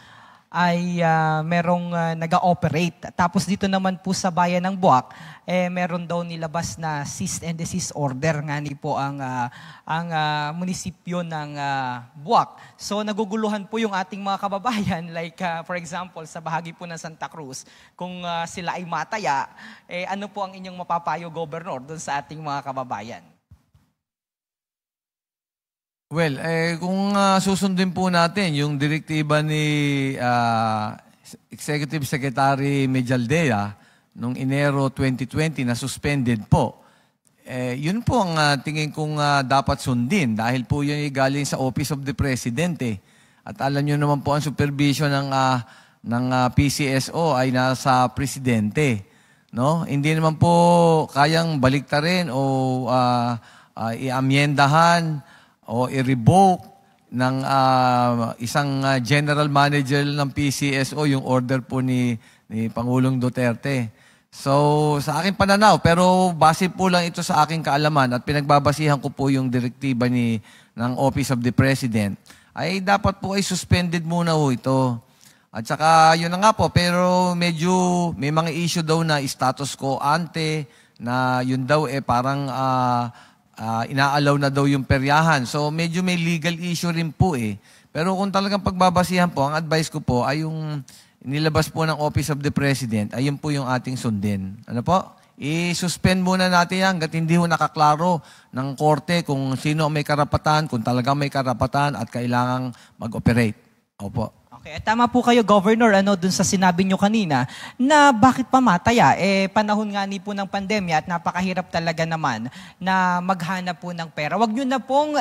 ay merong nag-ooperate. Tapos dito naman po sa bayan ng Buwak, meron daw nilabas na cease and desist order nga ni po ang munisipyo ng Buwak. So naguguluhan po yung ating mga kababayan, like for example sa bahagi po ng Santa Cruz, kung sila ay mataya, ano po ang inyong mapapayo, Governor, doon sa ating mga kababayan? Well, kung susundin po natin yung direktiba ni Executive Secretary Medialdea noong Enero 2020 na suspended po, yun po ang tingin kong dapat sundin dahil po yun galing sa Office of the President. At alam nyo naman po ang supervision ng PCSO ay nasa Presidente. No? Hindi naman po kayang baliktarin o i-amyendahan o i-revoke ng isang general manager ng PCSO yung order po ni Pangulong Duterte. So, sa aking pananaw, pero base po lang ito sa aking kaalaman at pinagbabasihan ko po yung direktiba ng Office of the President, ay dapat po ay suspended muna po ito. At saka, yun na nga po, pero medyo may mga issue daw na status quo ante, na yun daw parang inaalaw na daw yung peryahan. So, medyo may legal issue rin po Pero kung talagang pagbabasihan po, ang advice ko po ay yung nilabas po ng Office of the President, ayun po yung ating sundin. Ano po? I-suspend muna natin yan hanggat hindi ho nakaklaro ng korte kung sino may karapatan, kung talagang may karapatan at kailangang mag-operate. Opo. Okay, tama po kayo, Governor, dun sa sinabi nyo kanina, na bakit pa mataya? Panahon nga ni po ng pandemya at napakahirap talaga naman na maghanap po ng pera. Huwag nyo na pong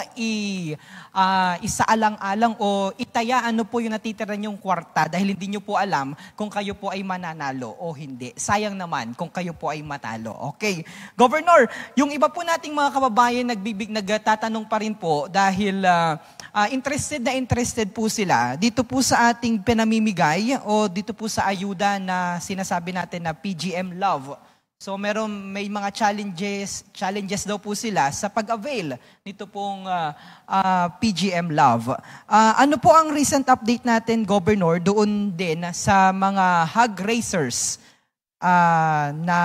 isaalang-alang o itaya po yung natitira nyong kwarta dahil hindi nyo po alam kung kayo po ay mananalo o hindi. Sayang naman kung kayo po ay matalo. Okay. Governor, yung iba po nating mga kababayan nagtatanong pa rin po dahil interested po sila dito po sa ating pinamimigay o dito po sa ayuda na sinasabi natin na PGM Love. So may mga challenges daw po sila sa pag-avail nito pong PGM Love. Ano po ang recent update natin, Governor, doon din sa mga hog racers na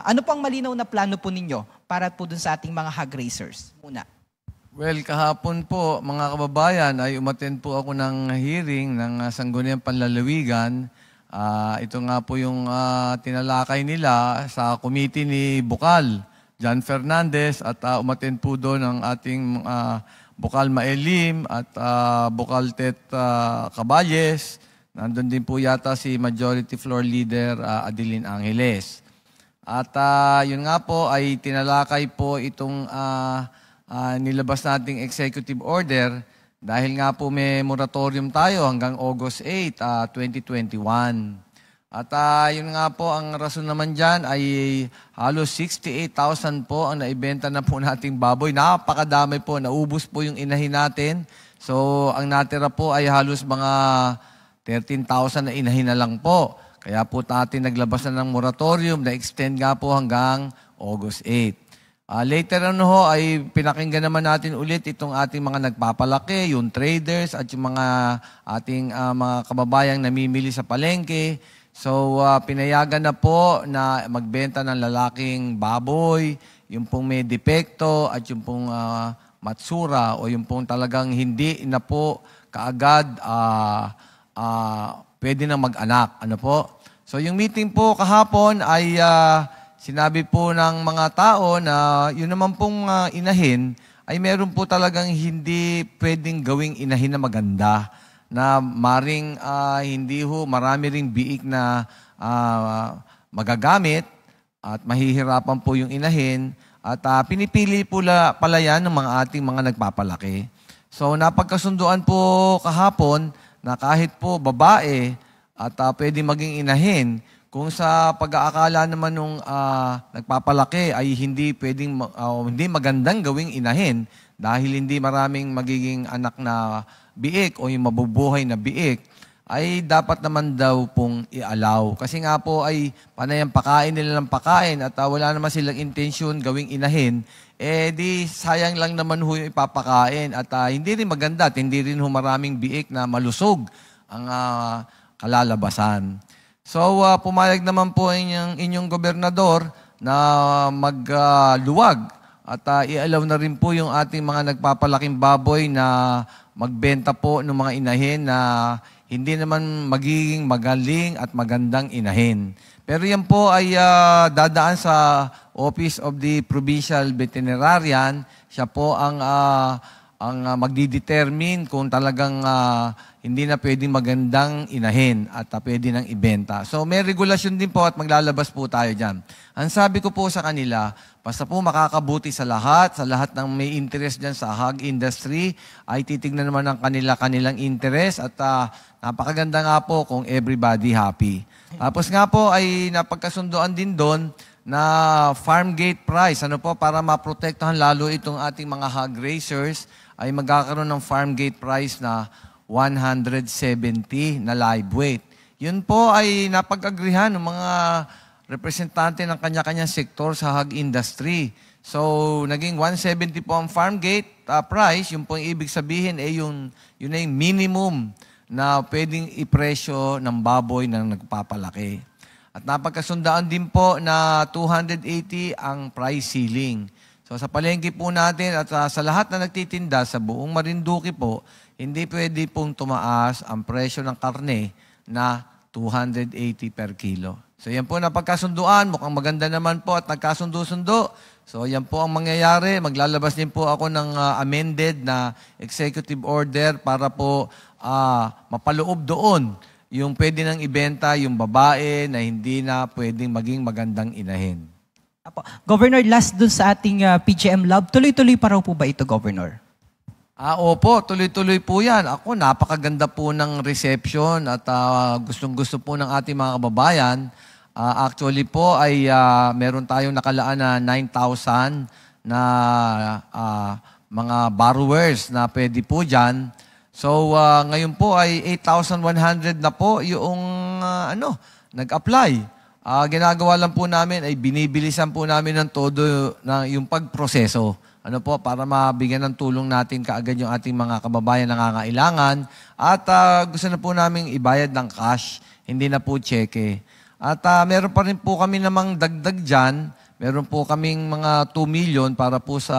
ano po ang malinaw na plano po ninyo para po doon sa ating mga hog racers? Muna. Well, kahapon po, mga kababayan, ay umattend po ako ng hearing ng Sangguniang Panlalawigan. Ito nga po yung tinalakay nila sa committee ni Bukal, John Fernandez, at umattend po doon ang ating Bukal Maelim at Bukal Tet Caballes. Nandun din po yata si Majority Floor Leader Adeline Angeles. At yun nga po ay tinalakay po itong nilabas nating executive order Dahil nga po may moratorium tayo hanggang August 8, 2021. At yun nga po, ang rason naman dyan ay halos 68,000 po ang naibenta na po nating baboy. Napakadami po, naubos po yung inahin natin. So, ang natira po ay halos mga 13,000 na inahin na lang po. Kaya po natin naglabas na ng moratorium na extend nga po hanggang August 8. Later on ho ay pinakinggan naman natin ulit itong ating mga nagpapalaki, yung traders at yung mga ating mga kababayang namimili sa palengke. So pinayagan na po na magbenta ng lalaking baboy, yung pong may depekto at yung pong matsura o yung pong talagang hindi na po kaagad pwede na mag-anak. Ano po? So yung meeting po kahapon ay sinabi po ng mga tao na yun naman pong inahin ay meron po talagang hindi pwedeng gawing inahin na maganda na maring hindi ho marami ring biik na magagamit at mahihirapan po yung inahin at pinipili po pala yan ng mga ating mga nagpapalaki. So napagkasunduan po kahapon na kahit po babae at pwede maging inahin, kung sa pag-aakala naman nung nagpapalaki ay hindi pwedeng hindi magandang gawing inahin dahil hindi maraming magiging anak na biik o yung mabubuhay na biik, ay dapat naman daw pong i-allow. Kasi nga po ay panayang pakain nila ng pakain at wala naman silang intensyon gawing inahin, di sayang lang naman ho yung ipapakain at hindi rin maganda at hindi rin ho maraming biik na malusog ang kalalabasan. So, pumayag naman po inyong gobernador na magluwag at i-allow na rin po yung ating mga nagpapalaking baboy na magbenta po ng mga inahin na hindi naman magiging magaling at magandang inahin. Pero yan po ay dadaan sa Office of the Provincial Veterinarian. Siya po ang magdidetermine kung talagang hindi na pwedeng magandang inahin at pwede nang ibenta. So may regulasyon din po at maglalabas po tayo dyan. Ang sabi ko po sa kanila, basta po makakabuti sa lahat ng may interest dyan sa hog industry, ay titignan naman ng kanilang interest at napakaganda nga po kung everybody happy. Tapos nga po ay napagkasunduan din doon na farm gate price, para maprotektahan lalo itong ating mga hog raisers, ay magkakaroon ng farm gate price na 170 na live weight. Yun po ay napag-agrihan ng mga representante ng kanya-kanyang sektor sa hog industry. So, naging 170 po ang farm gate price. Yung po yung ibig sabihin yun ay yung minimum na pwedeng ipresyo ng baboy na nagpapalaki. At napagkasundaan din po na 280 ang price ceiling. So sa palengke po natin at sa lahat na nagtitinda sa buong Marinduque po, hindi pwede pong tumaas ang presyo ng karne na 280 per kilo. So yan po napagkasunduan, mukhang maganda naman po at nagkasundo-sundo. So yan po ang mangyayari. Maglalabas din po ako ng amended na executive order para po mapaloob doon yung pwede nang ibenta yung babae na hindi na pwedeng maging magandang inahin. Governor, last dun sa ating PGM Lab, tuloy-tuloy pa raw po ba ito, Governor? Opo, tuloy-tuloy po yan. Ako, napakaganda po ng reception at gustong-gusto po ng ating mga kababayan. Actually po ay meron tayong nakalaan na 9,000 na mga borrowers na pwede po dyan. So, ngayon po ay 8,100 na po yung nag-apply. Ginagawa lang po namin ay binibilisan po namin ng todo na yung pagproseso. Para mabigyan ng tulong natin kaagad yung ating mga kababayan na nangangailangan. At gusto na po namin ibayad ng cash, hindi na po cheque. At meron pa rin po kami namang dagdag dyan. Meron po kaming mga 2 million para po sa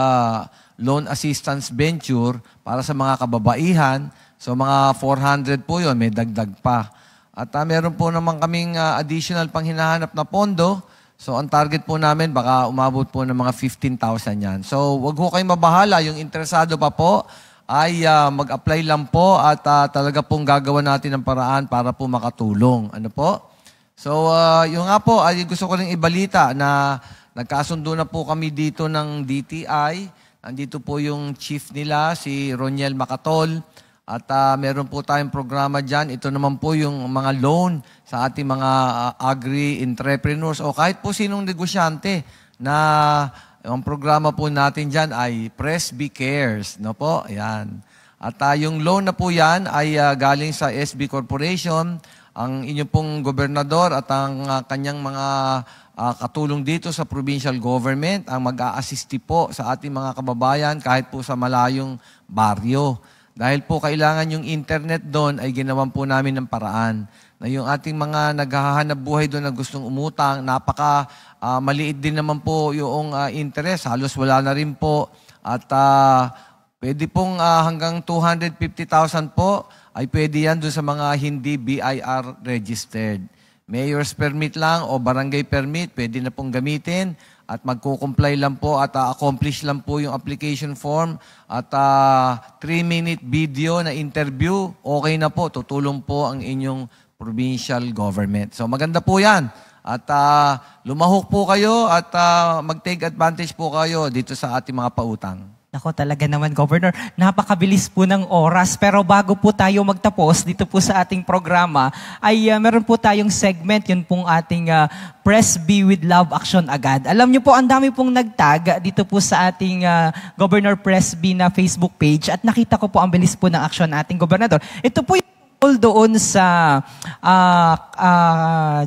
loan assistance venture para sa mga kababaihan. So mga 400 po yun, may dagdag pa. At meron po naman kaming additional pang hinahanap na pondo. So, ang target po namin, baka umabot po ng mga 15,000 yan. So, wag ho kayong mabahala. Yung interesado pa po, ay mag-apply lang po at talaga pong gagawa natin ng paraan para po makatulong. So, yung nga po, ay gusto ko rin ibalita na nagkasundo na po kami dito ng DTI. Andito po yung chief nila, si Roniel Macatol. At meron po tayong programa dyan. Ito naman po yung mga loan sa ating mga agri-entrepreneurs o kahit po sinong negosyante na ang programa po natin dyan ay Presby Cares. No po? Ayan. At yung loan na po yan ay galing sa SB Corporation. Ang inyong pong gobernador at ang kanyang mga katulong dito sa provincial government ang mag-a-assist po sa ating mga kababayan kahit po sa malayong baryo. Dahil po kailangan yung internet doon ay ginawan po namin ng paraan na yung ating mga naghahanap buhay doon na gustong umutang, maliit din naman po yung interest, halos wala na rin po. At pwede pong hanggang 250,000 po ay pwede yan doon sa mga hindi BIR registered. Mayor's permit lang o barangay permit, pwede na pong gamitin. At magko-comply lang po at accomplish lang po yung application form at 3-minute video na interview, okay na po, tutulong po ang inyong provincial government. So maganda po yan. At lumahok po kayo at mag-take advantage po kayo dito sa ating mga pautang. Ako talaga naman, Governor, napakabilis po ng oras. Pero bago po tayo magtapos dito po sa ating programa, ay meron po tayong segment, yun pong ating Presby with Love Action Agad. Alam niyo po, ang dami pong nagtag dito po sa ating Governor Presby na Facebook page at nakita ko po ang bilis po ng action ating Gobernador. Ito po yung doon sa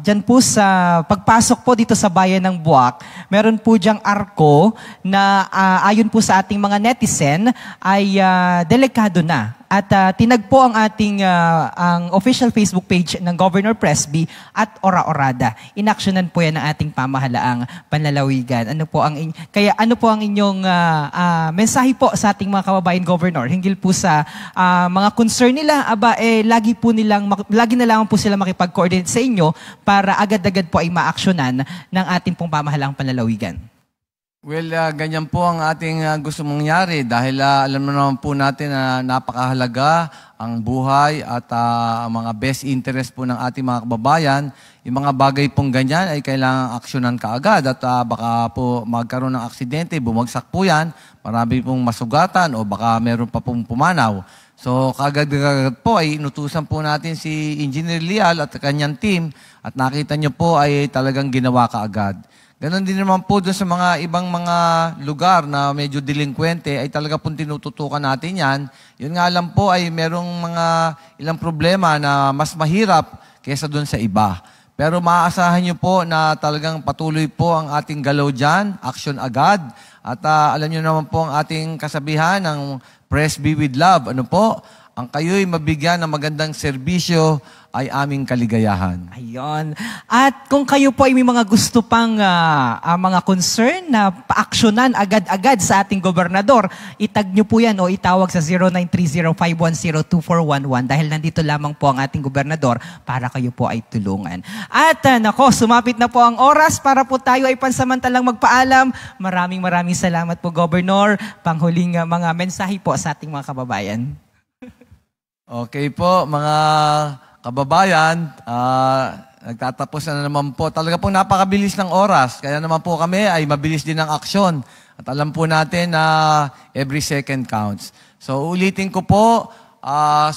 dyan po sa pagpasok po dito sa bayan ng Buwak, meron po diyang arko na ayon po sa ating mga netizen ay delikado na. At tinagpo ang ating ang official Facebook page ng Governor Presby at Ora-Orada. Inaksyonan po yan ng ating pamahalaang panlalawigan. Kaya ano po ang inyong mensahe po sa ating mga kababayan, Governor, hinggil po sa mga concern nila, lagi na lang po sila makipag-coordinate sa inyo para agad-agad po ay maaksyonan ng ating pong pamahalaang panlalawigan. Well, ganyan po ang ating gusto mangyari dahil alam naman po natin na napakahalaga ang buhay at ang mga best interest po ng ating mga kababayan. Yung mga bagay pong ganyan ay kailangang aksyonan kaagad at baka po magkaroon ng aksidente, bumagsak po yan, marami pong masugatan o baka meron pa pong pumanaw. So kagad-agad po ay inutusan po natin si Engineer Lial at kanyang team at nakita nyo po ay talagang ginawa kaagad. Ganon din naman po doon sa mga ibang mga lugar na medyo delinkwente ay talaga pong tinututukan natin yan. Yun nga lang po ay merong mga ilang problema na mas mahirap kaysa doon sa iba. Pero maaasahan nyo po na talagang patuloy po ang ating galaw dyan, action agad. At alam nyo naman po ang ating kasabihan ng Presby with Love. Ano po? Ang kayo'y mabigyan ng magandang serbisyo ay aming kaligayahan. Ayun. At kung kayo po ay may mga gusto pang mga concern na paaksyonan agad-agad sa ating gobernador, itag nyo po yan o itawag sa 0930-510-2411 dahil nandito lamang po ang ating gobernador para kayo po ay tulungan. At sumapit na po ang oras para po tayo ay pansamantalang magpaalam. Maraming salamat po, Governor. Panghuling mga mensahe po sa ating mga kababayan. Okay po, mga kababayan, nagtatapos na naman po. Talaga pong napakabilis ng oras. Kaya naman po kami ay mabilis din ang aksyon. At alam po natin na every second counts. So ulitin ko po,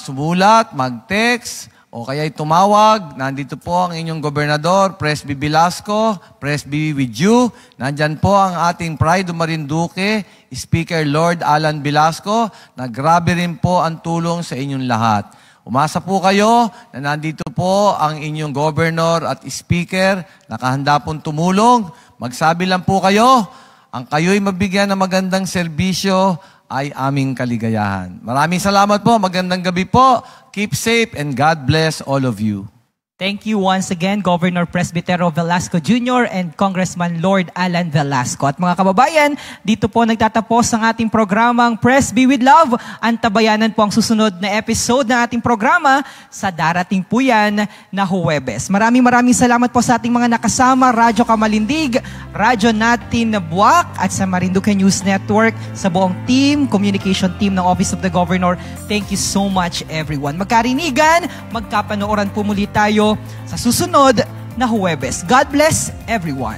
sumulat, mag-text, o kaya'y tumawag. Nandito po ang inyong gobernador, Presby Velasco, Presby with you. Nandyan po ang ating Pride of Marinduque, Speaker Lord Alan Velasco, na grabe rin po ang tulong sa inyong lahat. Umasa po kayo na nandito po ang inyong governor at speaker, nakahanda pong tumulong. Magsabi lang po kayo, ang kayo'y mabigyan ng magandang serbisyo ay aming kaligayahan. Maraming salamat po, magandang gabi po. Keep safe and God bless all of you. Thank you once again, Governor Presbytero Velasco Jr. and Congressman Lord Alan Velasco. At mga kababayan, dito po nagtatapos ang ating programang Presby with Love. Antabayanan po ang susunod na episode ng ating programa sa darating po yan na Huwebes. Maraming salamat po sa ating mga nakasama, Radyo Kamalindig, Radyo Natin Buwak, at sa Marinduque News Network, sa buong team, communication team ng Office of the Governor. Thank you so much, everyone. Magkarinigan, magkapanooran po muli tayo sa susunod na Huwebes. God bless everyone.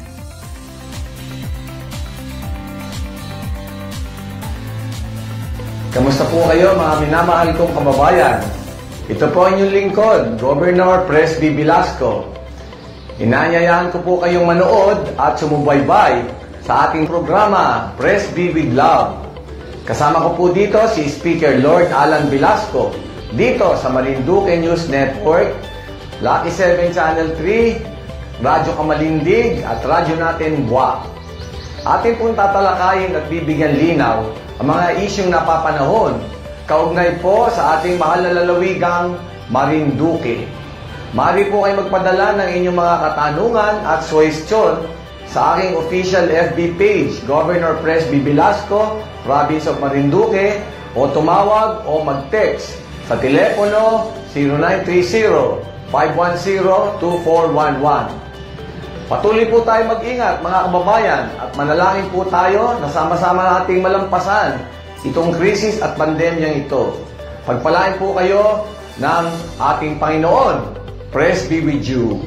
Kamusta po kayo mga minamahal kong kababayan? Ito po ang inyong lingkod, Governor Presby Velasco. Inaanyayahan ko po kayong manood at sumubaybay sa ating programa, Presby with Love. Kasama ko po dito si Speaker Lord Alan Velasco, dito sa Marinduque News Network, Lucky 7 Channel 3, Radyo Kamalindig at Radyo Natin Buwak. Atin pong tatalakayin at bibigyan linaw ang mga isyong napapanahon kaugnay po sa ating mahal na lalawigang Marinduque. Maaari po kayo magpadala ng inyong mga katanungan at suwestyon sa aking official FB page, Governor Presby Velasco, Province of Marinduque, o tumawag o mag-text sa telepono 0930-510-2411. Patuloy po tayo mag-ingat mga kababayan at manalangin po tayo na sama-sama nating malampasan itong krisis at pandemyang ito. Pagpalain po kayo ng ating Panginoon. Praise be with you.